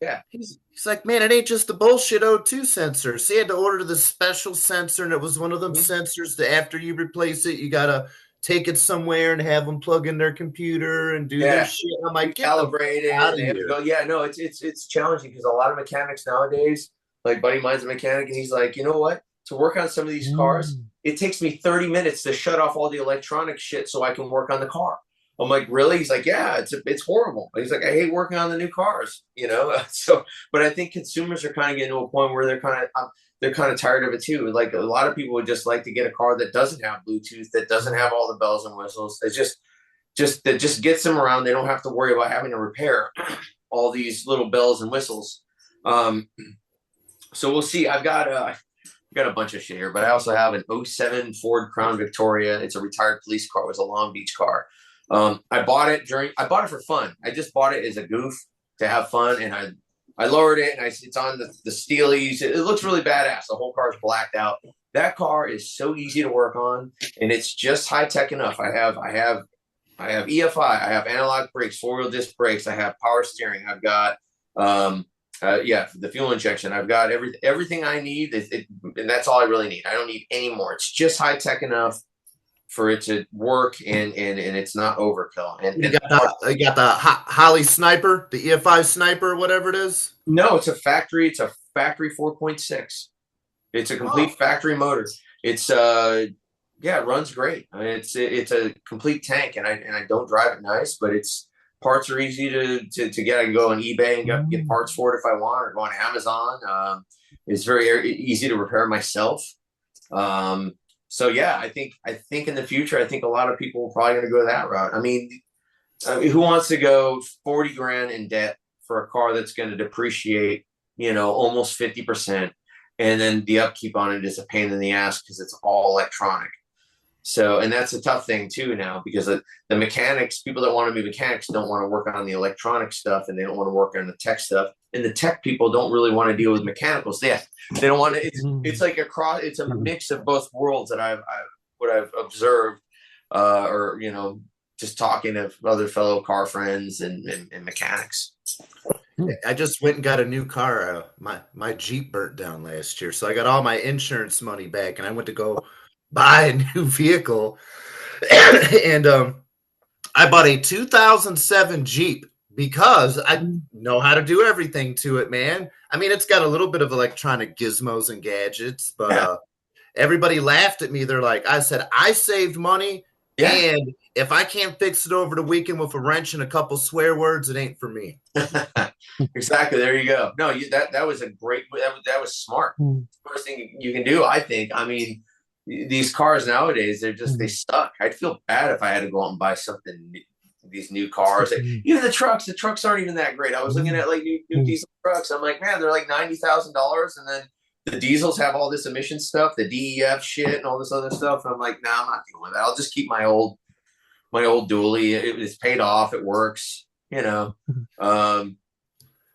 yeah. He's like, man, it ain't just the bullshit O2 sensor. So he had to order the special sensor, and it was one of them sensors that after you replace it, you gotta take it somewhere and have them plug in their computer and do their shit. I'm like, calibrate it. Out of here. Yeah, no, it's challenging, because a lot of mechanics nowadays, like buddy mine's a mechanic, and he's like, you know what? To work on some of these cars, it takes me 30 minutes to shut off all the electronic shit so I can work on the car. I'm like, really? He's like, yeah, it's horrible. He's like, I hate working on the new cars, So, but I think consumers are kind of getting to a point where they're kind of tired of it too. Like a lot of people would just like to get a car that doesn't have Bluetooth, that doesn't have all the bells and whistles. That just gets them around. They don't have to worry about having to repair all these little bells and whistles. So we'll see. I've got a bunch of shit here, but I also have an '07 Ford Crown Victoria. It's a retired police car. It was a Long Beach car. I bought it for fun. I just bought it as a goof to have fun, and I lowered it, and it's on the steelies. It looks really badass. The whole car is blacked out. That car is so easy to work on, and it's just high tech enough. I have EFI. I have analog brakes, 4-wheel disc brakes. I have power steering. I've got the fuel injection. I've got everything I need, and that's all I really need. I don't need any more. It's just high tech enough for it to work, and it's not overkill. And you got the Holly Sniper, the EFI Sniper, whatever it is. No, it's a factory 4.6. It's a complete factory motor. It's it runs great. I mean, it's a complete tank, and I don't drive it nice, but parts are easy to get. I can go on eBay and get parts for it if I want, or go on Amazon. It's very easy to repair myself. So yeah, I think in the future, I think a lot of people are probably going to go that route. I mean, who wants to go 40 grand in debt for a car that's going to depreciate, almost 50%, and then the upkeep on it is a pain in the ass because it's all electronic. So, and that's a tough thing too now, because the mechanics, people that want to be mechanics, don't want to work on the electronic stuff, and they don't want to work on the tech stuff. And the tech people don't really want to deal with mechanicals. They don't want to. It's like it's a mix of both worlds that I've observed, or just talking to other fellow car friends and mechanics. I just went and got a new car. My Jeep burnt down last year, so I got all my insurance money back, and I went to go buy a new vehicle, and I bought a 2007 Jeep because I know how to do everything to it, man. I mean, it's got a little bit of electronic gizmos and gadgets, but everybody laughed at me. They're like, I said, I saved money, and if I can't fix it over the weekend with a wrench and a couple swear words, it ain't for me. Exactly. There you go. No, that was a great. That was smart. First thing you can do, I think. I mean, these cars nowadays, they suck. I'd feel bad if I had to go out and buy something. These new cars, even the trucks aren't even that great. I was looking at like new diesel trucks. I'm like, man, they're like $90,000, and then the diesels have all this emission stuff, the DEF shit, and all this other stuff. And I'm like, nah, I'm not dealing with that. I'll just keep my old dually. It's paid off. It works. Yeah,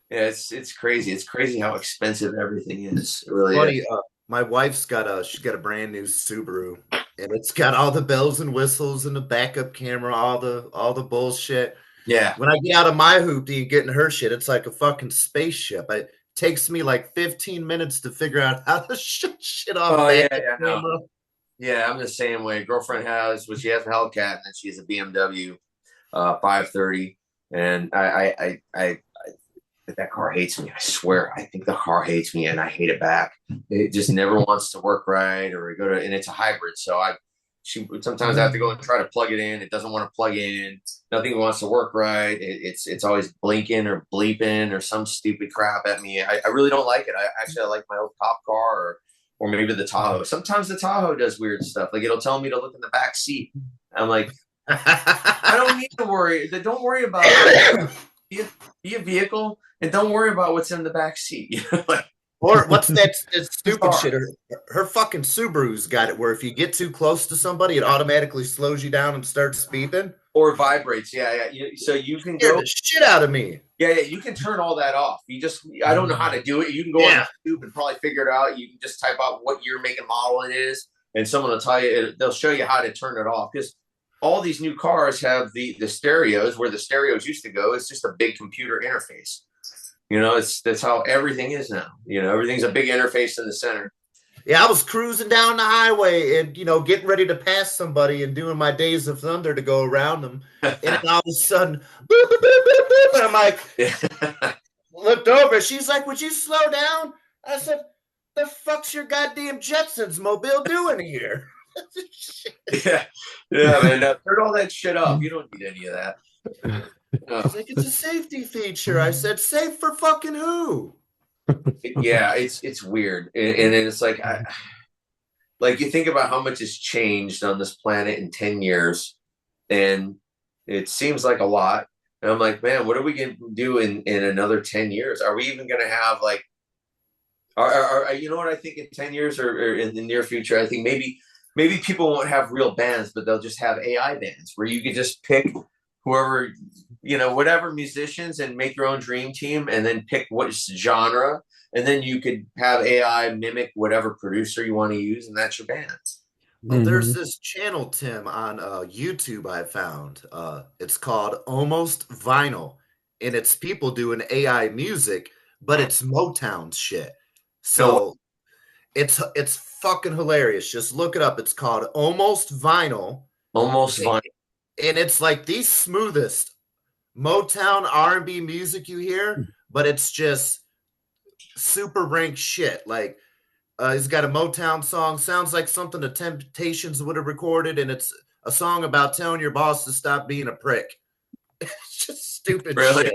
it's crazy. It's crazy how expensive everything is. It really Funny, is. my wife's got a brand new Subaru, and it's got all the bells and whistles and the backup camera, all the bullshit. Yeah. When I get out of my hoopty and get in her shit, it's like a fucking spaceship. It takes me like 15 minutes to figure out how to shut shit off. Oh yeah, no. Yeah, I'm the same way. Girlfriend she has a Hellcat, and then she has a BMW 530, and I that car hates me. I swear, I think the car hates me, and I hate it back. It just never wants to work right, or and it's a hybrid, so sometimes I have to go and try to plug it in. It doesn't want to plug in. Nothing wants to work right. It's always blinking or bleeping or some stupid crap at me. I really don't like it. I like my old cop car or maybe the Tahoe. Sometimes the Tahoe does weird stuff. Like it'll tell me to look in the back seat. I'm like, I don't need to worry. Don't worry about it. Be a vehicle and don't worry about what's in the back seat. Like, or what's that stupid shit? Her fucking Subaru's got it where if you get too close to somebody, it automatically slows you down and starts beeping. Or vibrates. Yeah. So you can go the shit out of me. Yeah, you can turn all that off. I don't know how to do it. You can go on YouTube and probably figure it out. You can just type out what year, make, and model it is, and someone will tell you. They'll show you how to turn it off because all these new cars have the stereos where the stereos used to go. It's just a big computer interface. That's how everything is now. Everything's a big interface in the center. Yeah, I was cruising down the highway and, getting ready to pass somebody and doing my Days of Thunder to go around them. And then all of a sudden, boop, boop, boop, boop, boop, and I'm like, looked over. She's like, would you slow down? I said, the fuck's your goddamn Jetsons mobile doing here? Yeah, man. Turn all that shit off. You don't need any of that. She's like, it's a safety feature. I said, safe for fucking who? Yeah, it's weird, and it's like you think about how much has changed on this planet in 10 years, and it seems like a lot. And I'm like, man, what are we going to do in another 10 years? Are we even going to have like, you know what I think in 10 years or in the near future? I think maybe people won't have real bands, but they'll just have AI bands where you can just pick whoever, whatever musicians and make your own dream team and then pick what genre. And then you could have AI mimic whatever producer you want to use. And that's your band. Well, there's this channel, Tim, on YouTube I found. It's called Almost Vinyl. And it's people doing AI music, but it's Motown shit. So it's fucking hilarious. Just look it up. It's called Almost Vinyl. Almost Vinyl. And it's like the smoothest Motown R&B music you hear, but it's just super rank shit. Like he's got a Motown song, sounds like something the Temptations would have recorded, and it's a song about telling your boss to stop being a prick. It's just stupid shit.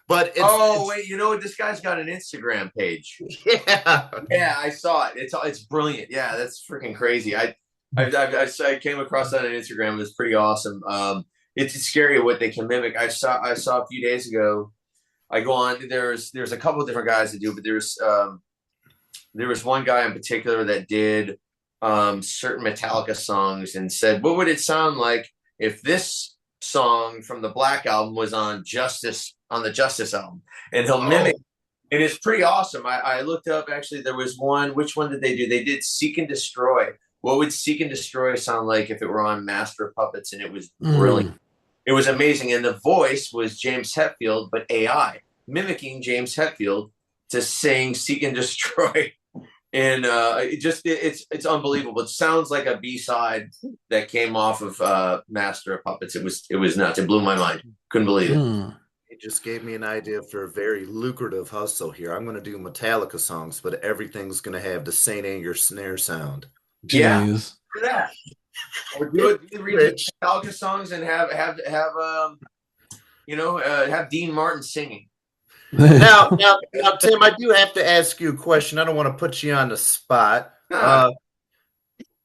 But wait, this guy's got an Instagram page. Yeah, I saw it. It's brilliant. Yeah, that's freaking crazy. I came across that on Instagram. It was pretty awesome. It's scary what they can mimic. I saw a few days ago. I go on. There's a couple of different guys that do, but there was one guy in particular that did certain Metallica songs and said, what would it sound like if this song from the Black album was on the Justice album? And he'll mimic. And it's pretty awesome. I looked up, actually, there was one. Which one did they do? They did Seek and Destroy. What would Seek and Destroy sound like if it were on Master of Puppets? And it was brilliant. It was amazing. And the voice was James Hetfield, but AI, mimicking James Hetfield to sing Seek and Destroy. And it's unbelievable. It sounds like a B-side that came off of Master of Puppets. It was nuts. It blew my mind. Couldn't believe it. It just gave me an idea for a very lucrative hustle here. I'm going to do Metallica songs, but everything's going to have the St. Anger snare sound. Jeez. Yeah, do that. Or do Metallica songs and have Dean Martin singing. Now, Tim, I do have to ask you a question. I don't want to put you on the spot.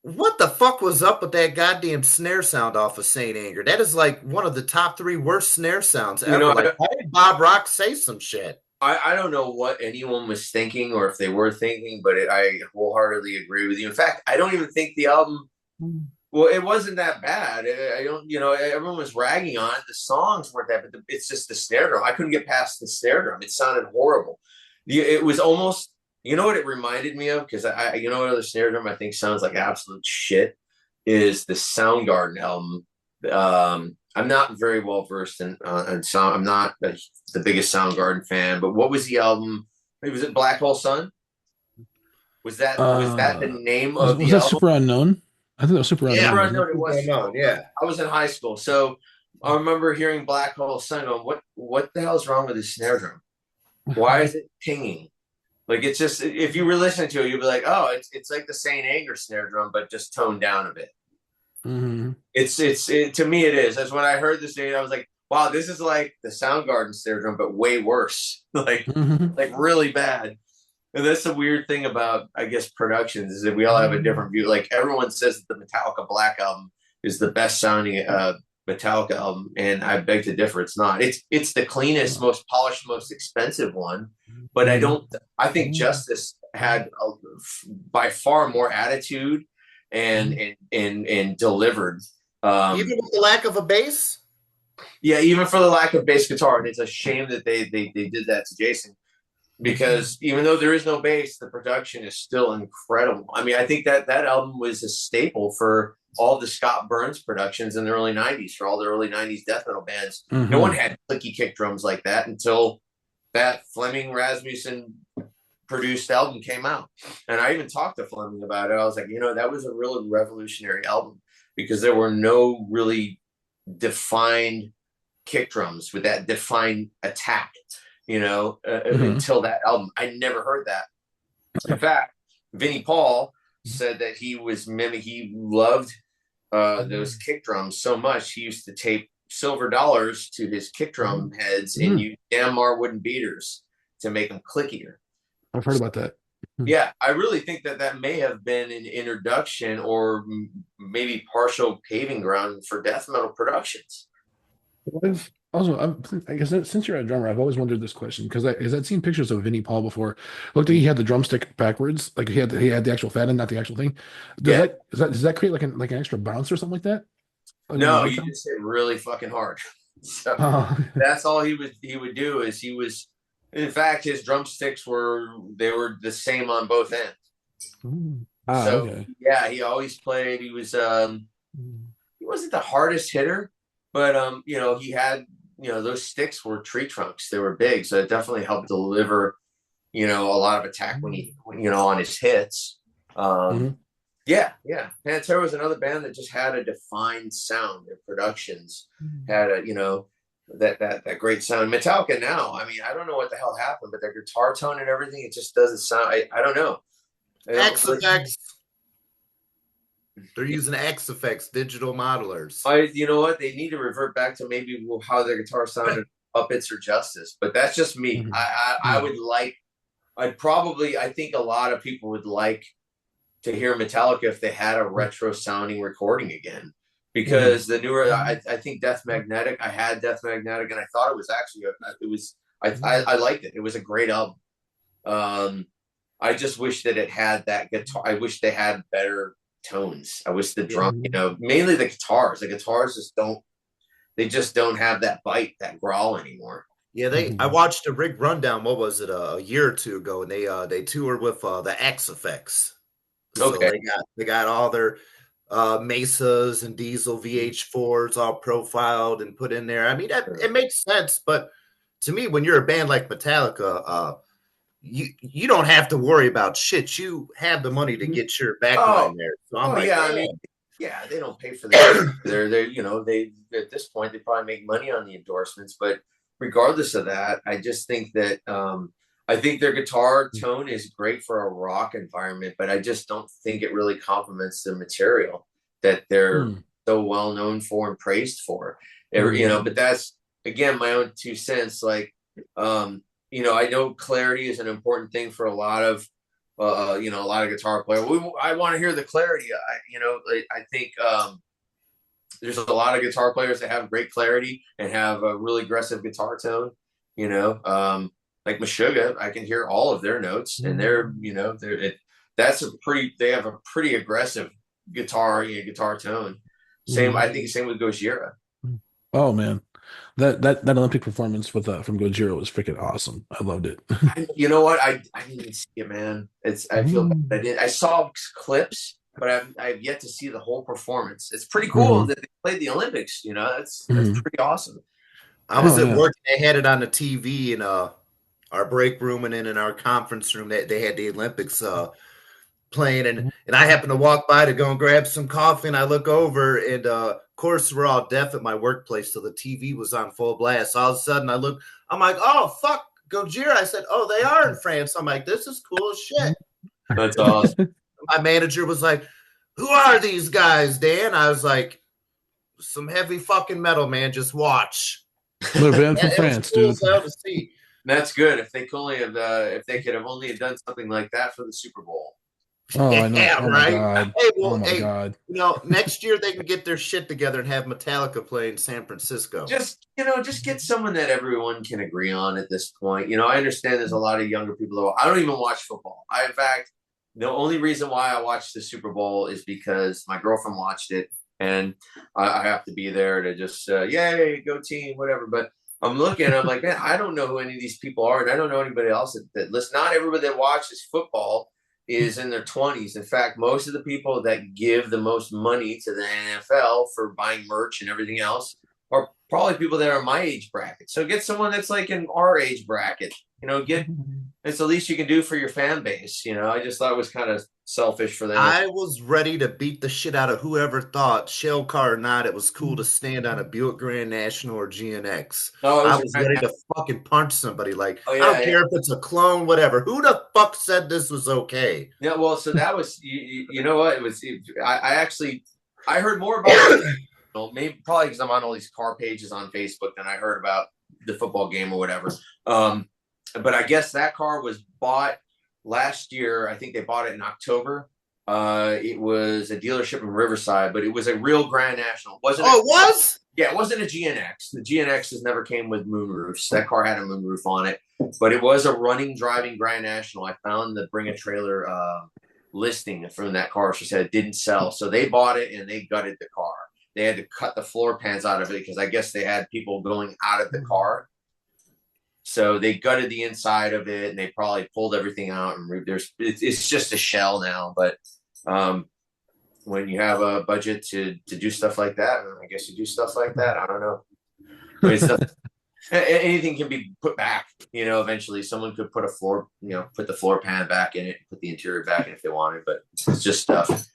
What the fuck was up with that goddamn snare sound off of Saint Anger? That is like one of the top three worst snare sounds You ever. know, Like, why did Bob Rock say some shit? I don't know what anyone was thinking or if they were thinking, but I wholeheartedly agree with you. In fact, I don't even think the album. Well, it wasn't that bad. I don't, everyone was ragging on it. The songs weren't that, but it's just the snare drum. I couldn't get past the snare drum. It sounded horrible. It was almost, you know what it reminded me of? Because you know what other snare drum I think sounds like absolute shit is the Soundgarden album. I'm not very well versed in sound. I'm not the biggest Soundgarden fan, but what was the album? Was it Black Hole Sun? Was that the Uh, name was of was the that album? Super Unknown? I think that was Super Yeah, Unknown, Super wasn't Unknown. It was unknown. Super Unknown. Yeah, I was in high school, so I remember hearing Black Hole Sun. Going, what the hell is wrong with this snare drum? Why is it pinging? Like it's just if you were listening to it, you'd be like, oh, it's like the Saint Anger snare drum, but just toned down a bit. hmm To me it is. That's when I heard this name, I was like, wow, this is like the Soundgarden snare drum, but way worse. like hmm like really bad. And that's the weird thing about, I guess, productions is that we all have a different view. Like everyone says that the Metallica Black album is the best sounding Metallica album, and I beg to differ. It's not. It's the cleanest, most polished, most expensive one. But I hmm don't. I think Justice had by far more attitude and delivered. even Um, with the lack of a bass. yeah, even for the lack of bass guitar, and it's a shame that they did that to Jason because even though there is no bass, the production is still incredible. I mean, I think that album was a staple for all the Scott Burns productions in the early '90s for all the early '90s death metal bands. No one hmm had clicky kick drums like that until that Fleming Rasmussen produced album came out. And I even talked to Fleming about it. I was like, that was a really revolutionary album because there were no really defined kick drums with that defined attack, hmm until that album. I never heard that. In fact, Vinnie Paul said that he loved those kick drums so much he used to tape silver dollars to his kick drum heads and hmm use Danmar wooden beaters to make them clickier. I've heard about that. Yeah, I really think that may have been an introduction or maybe partial paving ground for death metal productions. I guess since you're a drummer, I've always wondered this question because I'd seen pictures of Vinnie Paul before. Looked like he had the drumstick backwards, like he had the actual fat end, not the actual thing. Yeah. Does that create like an extra bounce or something like that? Like on the No, mic you sound? just hit really fucking hard. So Oh. that's all he would do is he was in fact his drumsticks were the same on both ends. So Okay. yeah, he always played. He wasn't the hardest hitter, but he had those sticks were tree trunks. They were big, so it definitely helped deliver a lot of attack when on his hits. Um, hmm yeah, yeah. Pantera was another band that just had a defined sound. Their productions had that great sound. Metallica now, I mean, I don't know what the hell happened, but their guitar tone and everything, it just doesn't sound. I don't know. I don't X really. effects. They're using X effects, digital modelers. You know what? They need to revert back to maybe how their guitar sounded Puppets or Justice, but that's just me. hmm I would like. I think a lot of people would like to hear Metallica if they had a retro sounding recording again. hmm Because the newer, I think Death Magnetic, I had Death Magnetic, and I thought it was actually, I liked it. It was a great album. Um, I just wish that it had that guitar. I wish they had better tones. I wish the Yeah. drum, mainly the guitars. The guitars just don't have that bite, that growl anymore. Yeah, I hmm watched a rig rundown, what was it, a year or two ago, and they toured with the X effects. So Okay. they got all their Mesas and Diesel VH4s all profiled and put in there. I mean, it makes sense, but to me, when you're a band like Metallica, you don't have to worry about shit. You have the money to get your Oh, backline there. So I'm oh like, yeah. I mean, yeah, they don't pay for the. They're they at this point they probably make money on the endorsements, but regardless of that, I just think that I think their guitar tone is great for a rock environment, but I just don't think it really complements the material that they're so well known for and praised for. But that's again my own 2 cents. Like, I know clarity is an important thing for a lot of a lot of guitar players. I want to hear the clarity. I think there's a lot of guitar players that have great clarity and have a really aggressive guitar tone. Like Meshuggah, I can hear all of their notes, and they have a pretty aggressive guitar tone. I think same with Gojira. Oh man, that Olympic performance with from Gojira was freaking awesome. I loved it. You know what? I didn't even see it, man. I feel bad. I saw clips, but I've yet to see the whole performance. It's pretty cool that they played the Olympics. That's pretty awesome. I was at work. They had it on the TV in our break room, and then in our conference room they had the Olympics playing, and I happened to walk by to go and grab some coffee, and I look over, and of course we're all deaf at my workplace, so the TV was on full blast. All of a sudden I'm like, oh fuck, Gojira. I said, oh, they are in France. I'm like, this is cool as shit. That's awesome. My manager was like, who are these guys, Dan? I was like, some heavy fucking metal, man. Just watch. They're banned from France, cool dude. to see. That's good. If they could have only done something like that for the Super Bowl. Oh, I know. Yeah, oh right. My God. Hey, well, oh my God. Next year they can get their shit together and have Metallica play in San Francisco. Just get someone that everyone can agree on at this point. I understand there's a lot of younger people that I don't even watch football. In fact, the only reason why I watched the Super Bowl is because my girlfriend watched it, and I have to be there to just yay, go team, whatever. But I'm looking, I'm like, man, I don't know who any of these people are, and I don't know anybody else that listen. Not everybody that watches football is in their 20s. In fact, most of the people that give the most money to the NFL for buying merch and everything else are probably people that are my age bracket. So get someone that's like in our age bracket. It's the least you can do for your fan base. I just thought it was kind of selfish for them. I was ready to beat the shit out of whoever thought, shell car or not, it was cool to stand on a Buick Grand National or GNX. I was ready to fucking punch somebody. Like, I don't care if it's a clone, whatever. Who the fuck said this was okay? Yeah, well, so that was, you know what? I heard more about it. Maybe probably because I'm on all these car pages on Facebook than I heard about the football game or whatever. But I guess that car was bought last year. I think they bought it in October. It was a dealership in Riverside, but it was a real Grand National. It was? Yeah, it wasn't a GNX. The GNXs never came with moonroofs. That car had a moonroof on it, but it was a running, driving Grand National. I found the Bring a Trailer listing from that car. She said it didn't sell, so they bought it and they gutted the car. They had to cut the floor pans out of it because I guess they had people going out of the car. So they gutted the inside of it, and they probably pulled everything out. And it's just a shell now. But when you have a budget to do stuff like that, I guess you do stuff like that. I don't know. Anything can be put back. Eventually someone could put put the floor pan back in it, put the interior back in if they wanted. But it's just stuff.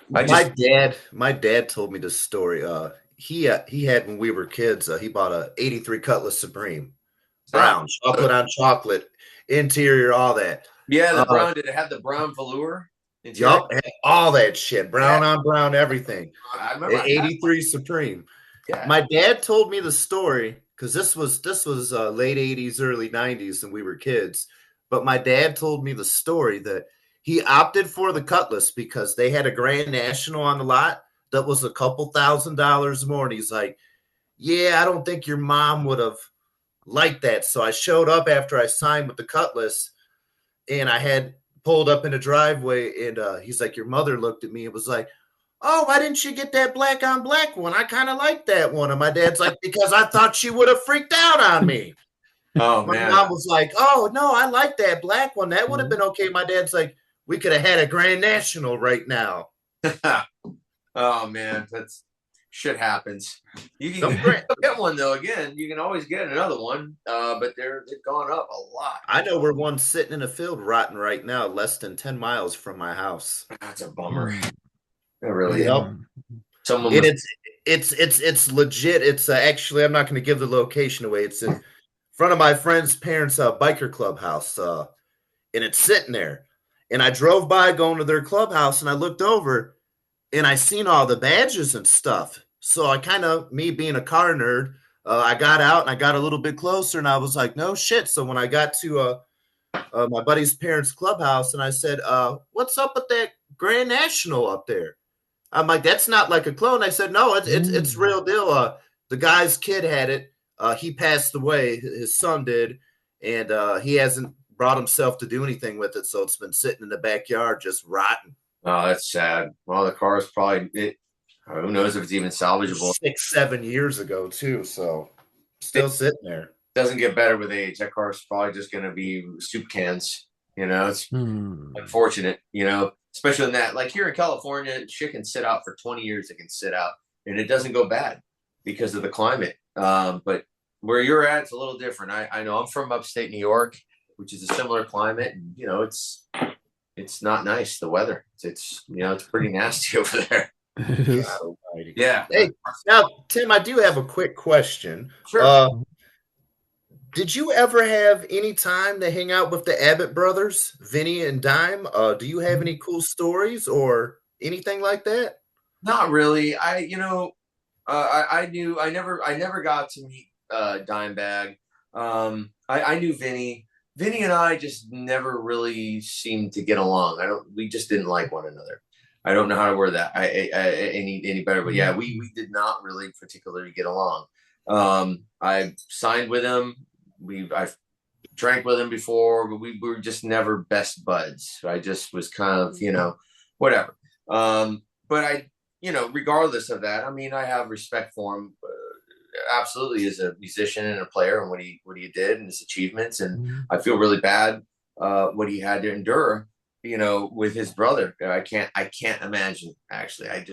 My dad told me this story. He had when we were kids. He bought a '83 Cutlass Supreme. Brown, chocolate on chocolate, interior, all that. Yeah, the brown. Did it have the brown velour? Yup, all that shit. Brown on brown, everything. I remember the '83 Supreme. Yeah. My dad told me the story because this was late '80s, early '90s, and we were kids. But my dad told me the story that he opted for the Cutlass because they had a Grand National on the lot that was a couple $1,000s more. And he's like, yeah, I don't think your mom would have like that. So I showed up after I signed with the Cutlass, and I had pulled up in the driveway, and he's like, your mother looked at me and was like, oh, why didn't she get that black on black one? I kind of like that one. And my dad's like, because I thought she would have freaked out on me. Oh, my man. mom was like, oh, no, I like that black one. That would have been okay. My dad's like, we could have had a Grand National right now. Oh, man. That's shit happens. You can get one though. Again, you can always get another one, but they've gone up a lot. I know where one's sitting in a field rotting right now, less than 10 miles from my house. That's a bummer. It really is. Someone it's legit. It's actually, I'm not going to give the location away. It's in front of my friend's parents' biker clubhouse, and it's sitting there. And I drove by going to their clubhouse, and I looked over, and I seen all the badges and stuff. So I kind of, me being a car nerd, I got out and I got a little bit closer, and I was like, no shit. So when I got to my buddy's parents' clubhouse, and I said, "What's up with that Grand National up there?" I'm like, "That's not like a clone." I said, "No, it's real deal." The guy's kid had it. He passed away. His son did, and he hasn't brought himself to do anything with it, so it's been sitting in the backyard just rotting. Oh, that's sad. Well, the car is probably it. Who knows if it's even salvageable? 6, 7 years ago too, so It still sitting there. doesn't get better with age. That car is probably just going to be soup cans. It's Hmm. unfortunate. Especially in that, like here in California, shit can sit out for 20 years. It can sit out, and it doesn't go bad because of the climate. But where you're at, it's a little different. I know I'm from upstate New York, which is a similar climate, and it's not nice. The weather, it's pretty nasty over there. It God is. almighty. Yeah, Hey, now Tim, I do have a quick question. sure. Did you ever have any time to hang out with the Abbott brothers, Vinny and Dime? Do you have any cool stories or anything like that? Not really. I never got to meet Dimebag. I knew Vinny. Vinny and I just never really seemed to get along. We just didn't like one another. I don't know how to word that any better, but yeah, we did not really particularly get along. I signed with him. I've drank with him before, but we were just never best buds. I just was kind of, whatever. But regardless of that, I mean, I have respect for him, absolutely, as a musician and a player, and what he did and his achievements. And I feel really bad what he had to endure, with his brother. I can't imagine. Actually, I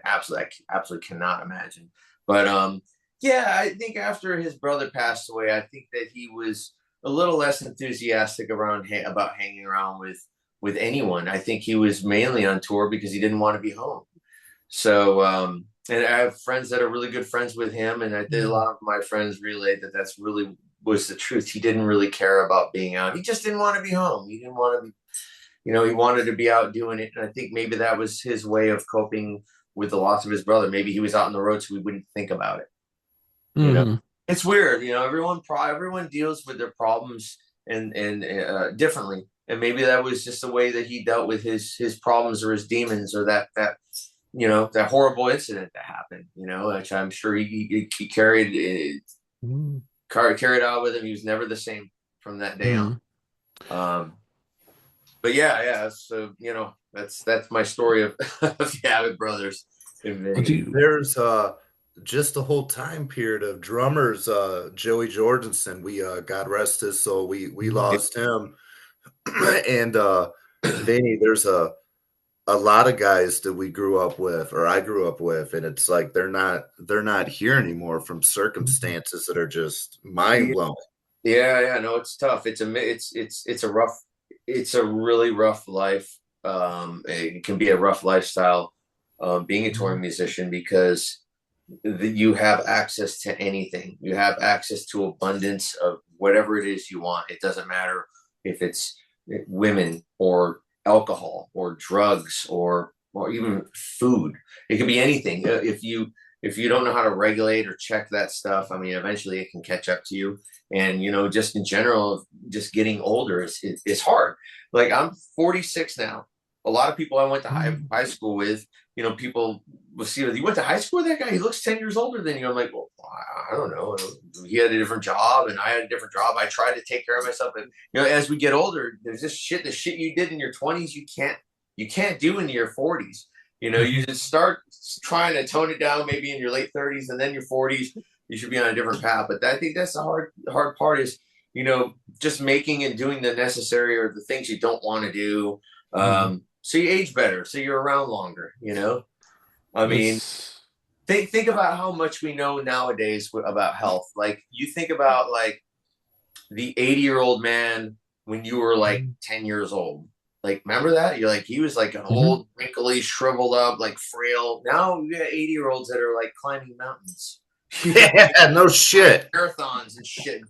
absolutely cannot imagine. But yeah, I think after his brother passed away, I think that he was a little less enthusiastic about hanging around with anyone. I think he was mainly on tour because he didn't want to be home. So, and I have friends that are really good friends with him, and I did a lot of my friends relayed that that's really was the truth. He didn't really care about being out. He just didn't want to be home. He didn't want to be, he wanted to be out doing it. And I think maybe that was his way of coping with the loss of his brother. Maybe he was out on the road so we wouldn't think about it. You know, Hmm. it's weird. Everyone deals with their problems and differently. And maybe that was just the way that he dealt with his problems or his demons or that horrible incident that happened, which I'm sure he carried out with him. He was never the same from that day on. Hmm. Um, but yeah. So that's my story of, of the Abbott brothers in What do Vinny. you? There's just the whole time period of drummers, Joey Jorgensen. We God rest his soul. We lost him, and Vinny. There's a lot of guys that we grew up with, or I grew up with, and it's like they're not here anymore from circumstances that are just mind blowing. Yeah, no, it's tough. It's a really rough life. It can be a rough lifestyle, being a touring musician because you have access to anything. You have access to abundance of whatever it is you want. It doesn't matter if it's women or alcohol or drugs or even food. It could be anything. If you don't know how to regulate or check that stuff, I mean, eventually it can catch up to you. And just in general, just getting older is hard. Like I'm 46 now. A lot of people I went to high school with, people will see you went to high school with that guy. He looks 10 years older than you. I'm like, well, I don't know. He had a different job and I had a different job. I tried to take care of myself. And as we get older, there's this shit. The shit you did in your 20s, you can't do in your 40s. You just start trying to tone it down maybe in your late 30s and then your 40s. You should be on a different path. But I think that's the hard part is, just making and doing the necessary or the things you don't want to do. So you age better. So you're around longer, I mean, It's. think about how much we know nowadays about health. Like you think about like the 80-year-old man when you were like 10 years old. Like, remember that? You're like, he was like an old, wrinkly, shriveled up, like frail. Now we got 80-year-olds that are like climbing mountains. Yeah, no shit. Marathons and shit.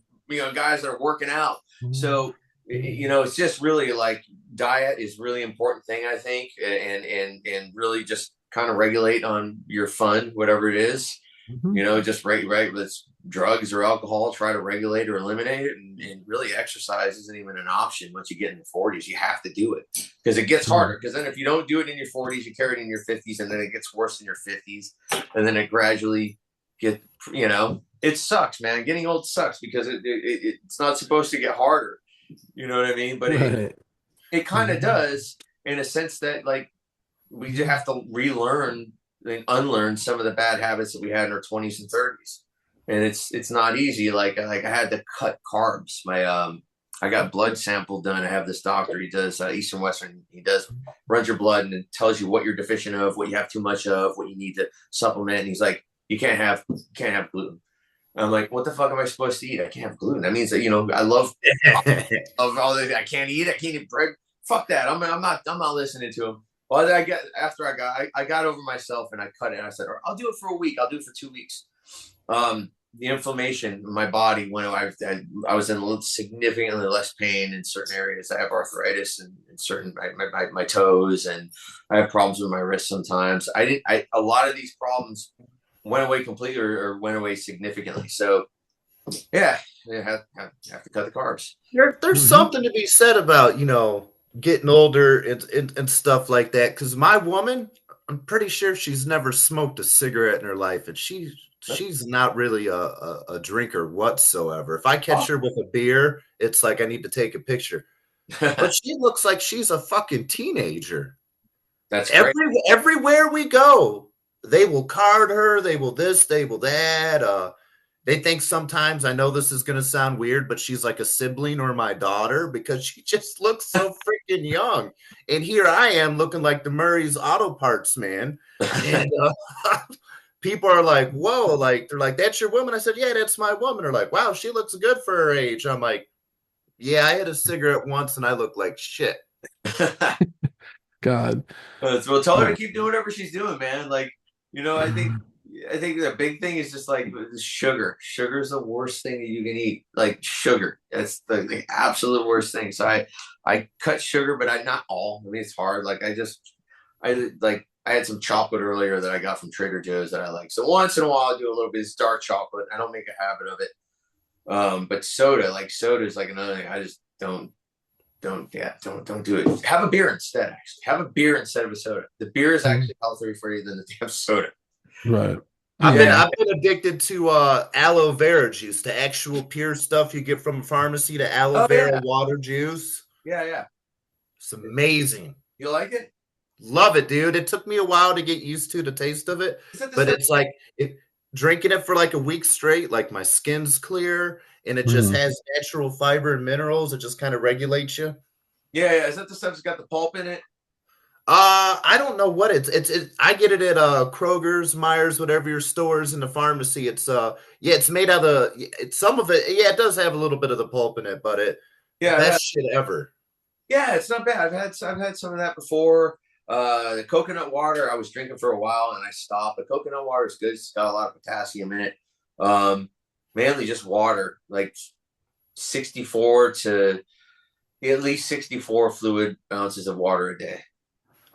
Guys that are working out. So, it's just really like diet is really important thing, I think, and really just kind of regulate on your fun, whatever it is. Mhm. Just right with drugs or alcohol, try to regulate or eliminate it. And really exercise isn't even an option once you get in the 40s. You have to do it because it gets Yeah. harder. Because then if you don't do it in your 40s, you carry it in your 50s, and then it gets worse in your 50s. And then it gradually it sucks, man. Getting old sucks because it's not supposed to get harder. You know what I mean? But Right. it kind of Mhm. does in a sense that like we just have to relearn and unlearn some of the bad habits that we had in our 20s and 30s. And it's not easy. Like I had to cut carbs. I got blood sample done. I have this doctor. He does Eastern Western. He does runs your blood and it tells you what you're deficient of, what you have too much of, what you need to supplement. And he's like, you can't have gluten. I'm like, what the fuck am I supposed to eat? I can't have gluten. That means that I love of all this. I can't eat bread. Fuck that. I'm not listening to him. Well, I got over myself and I cut it. And I said, I'll do it for a week. I'll do it for 2 weeks. The inflammation in my body when I was in significantly less pain in certain areas. I have arthritis in certain my toes, and I have problems with my wrist sometimes. A lot of these problems went away completely or went away significantly. So yeah, you have to cut the carbs. There's Mhm. something to be said about, getting older and stuff like that. Because my woman, I'm pretty sure she's never smoked a cigarette in her life, and she's not really a drinker whatsoever. If I catch her with a beer, it's like I need to take a picture. But she looks like she's a fucking teenager. That's great. Everywhere we go, they will card her. They will this. They will that. They think sometimes, I know this is going to sound weird, but she's like a sibling or my daughter because she just looks so freaking young. And here I am looking like the Murray's Auto Parts man. And people are like, whoa, like, they're like, that's your woman? I said, yeah, that's my woman. They're like, wow, she looks good for her age. I'm like, yeah, I had a cigarette once and I look like shit. God. Well, tell her to Uh, keep doing whatever she's doing, man. Like, I think the big thing is just like sugar. Sugar is the worst thing that you can eat. Like sugar, that's the absolute worst thing. So I cut sugar, but I not all. I mean, it's hard. Like I had some chocolate earlier that I got from Trader Joe's that I like. So once in a while, I do a little bit of dark chocolate. I don't make a habit of it. But soda is like another thing. I just don't do it. Have a beer instead. Actually, have a beer instead of a soda. The beer is mhm. actually healthier for you than the damn soda. Right. I've been Yeah. I've been addicted to aloe vera juice, the actual pure stuff you get from a pharmacy, the aloe Oh vera yeah, water juice. yeah. It's amazing. You like it? Love it, dude. It took me a while to get used to the taste of it, Is that the but stuff? it's like drinking it for like a week straight, like my skin's clear and it just Mhm. has natural fiber and minerals. It just kind of regulates you. Yeah. Is that the stuff that's got the pulp in it? I don't know what I get it at Kroger's, Myers, whatever your stores in the pharmacy. Yeah, it's made out of it's some of it. Yeah, it does have a little bit of the pulp in it, but Yeah, best shit ever. yeah. It's not bad. I've had some of that before. The coconut water I was drinking for a while and I stopped. The coconut water is good. It's got a lot of potassium in it. Um, Mainly just water, like 64 to at least 64 fluid ounces of water a day.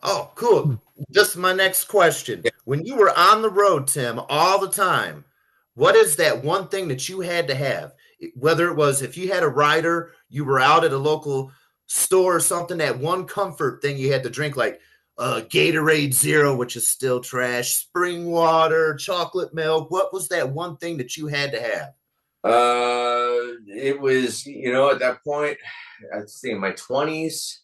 Oh, cool. Just my next question. Yeah. When you were on the road, Tim, all the time, what is that one thing that you had to have? Whether it was if you had a rider, you were out at a local store or something, that one comfort thing you had to drink, like Gatorade Zero, which is still trash, spring water, chocolate milk. What was that one thing that you had to have? It was, at that point, I'd say in my 20s.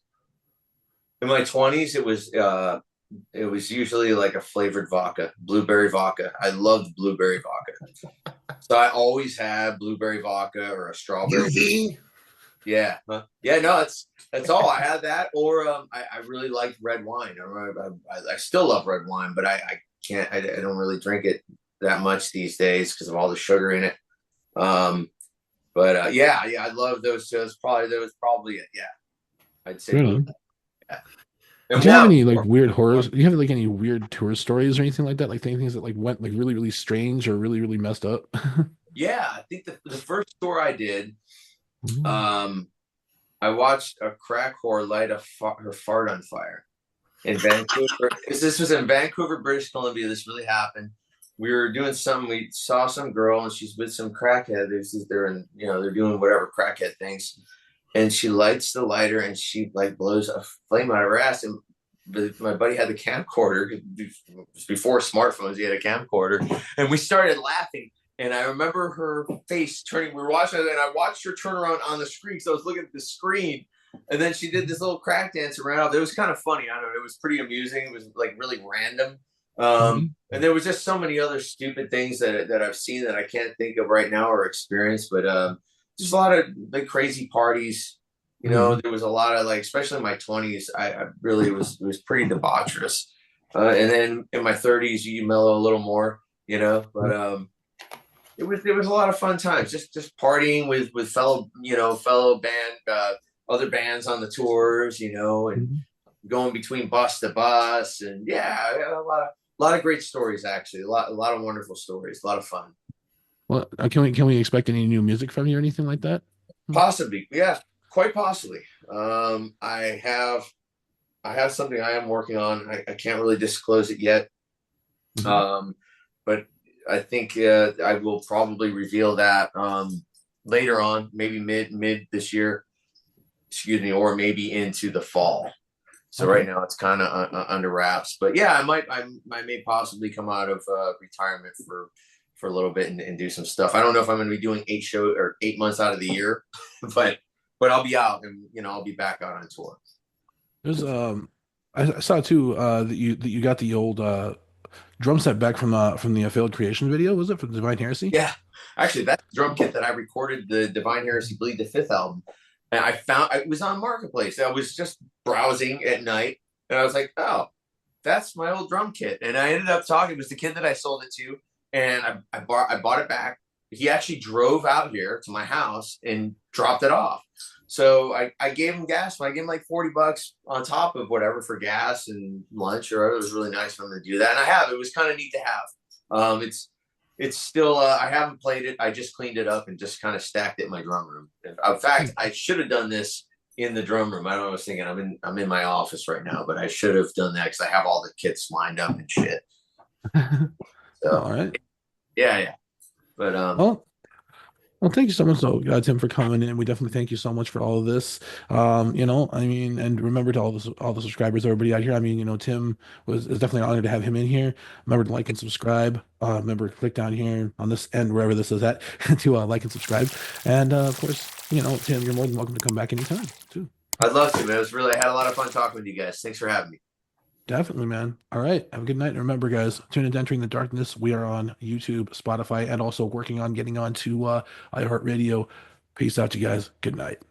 In my 20s, it was usually like a flavored vodka, blueberry vodka. I loved blueberry vodka. So I always had blueberry vodka or a strawberry. UV? Yeah. Yeah, no, that's all. I had that. Or I really liked red wine. I still love red wine, but I can't, I don't really drink it that much these days because of all the sugar in it. Um, but yeah, I love those. So that was probably it. Yeah, I'd say blue. Really? Yeah. And Do you have warm. any like weird horrors? Do you have like any weird tour stories or anything like that? Like things that like went like really, really strange or really, really messed up? Yeah, I think the first tour I did, Mhm. um, I watched a crack whore light her fart on fire in Vancouver. Because this was in Vancouver, British Columbia. This really happened. we were doing some. We saw some girl, and she's with some crackhead. They're in, they're doing whatever crackhead things, and she lights the lighter, and she like blows a flame out of her ass. And my buddy had the camcorder. It was before smartphones. He had a camcorder, and we started laughing. And I remember her face turning. We were watching it, and I watched her turn around on the screen. So I was looking at the screen, and then she did this little crack dance around. It was kind of funny. I don't know. It was pretty amusing. It was like really random. Mhm. And there was just so many other stupid things that I've seen that I can't think of right now or experience. But just a lot of like crazy parties. Mhm. There was a lot of like, especially in my 20s, I really was pretty debaucherous. And then in my 30s, you mellow a little more. But it was a lot of fun times. Just partying with fellow band other bands on the tours, and Mhm. going between bus to bus, and yeah, I got a lot of great stories actually. A lot of wonderful stories, a lot of fun. Well, can we expect any new music from you or anything like that? Possibly, yeah, quite possibly. I have something I am working on. I can't really disclose it yet, Mhm. um, but I think I will probably reveal that later on, maybe mid this year. Excuse me, or maybe into the fall. So right Okay. now it's kind of under wraps. But yeah, I may possibly come out of retirement for a little bit and do some stuff. I don't know if I'm going to be doing 8 months out of the year, but I'll be out, and I'll be back out on tour. There's I saw too that you got the old drum set back from the failed creation video, was it from Divine Heresy? Yeah, actually, that's the drum kit that I recorded the Divine Heresy Bleed the Fifth album, and I found it was on Marketplace. I was just browsing at night, and I was like, oh, that's my old drum kit. And I ended up talking. It was the kid that I sold it to, and I bought it back. He actually drove out here to my house and dropped it off. So I gave him gas. I gave him like $40 on top of whatever for gas and lunch, or it was really nice of him to do that. And I have. It was kind of neat to have. It's still. I haven't played it. I just cleaned it up and just kind of stacked it in my drum room. In fact, I should have done this in the drum room. I don't know. I was thinking I'm in my office right now, but I should have done that because I have all the kits lined up and shit. So All right. yeah, yeah. But Well, well, thank you so much, though, Tim, for coming in. We definitely thank you so much for all of this. I mean, and remember to all the subscribers, everybody out here. I mean, Tim is definitely an honor to have him in here. Remember to like and subscribe. Remember, click down here on this end, wherever this is at, to like and subscribe. And of course, Tim, you're more than welcome to come back anytime, too. I'd love to, man. I had a lot of fun talking with you guys. Thanks for having me. Definitely, man. All right. Have a good night. And remember, guys, tune into Entering the Darkness. We are on YouTube, Spotify, and also working on getting on to iHeartRadio. Peace out, you guys. Good night.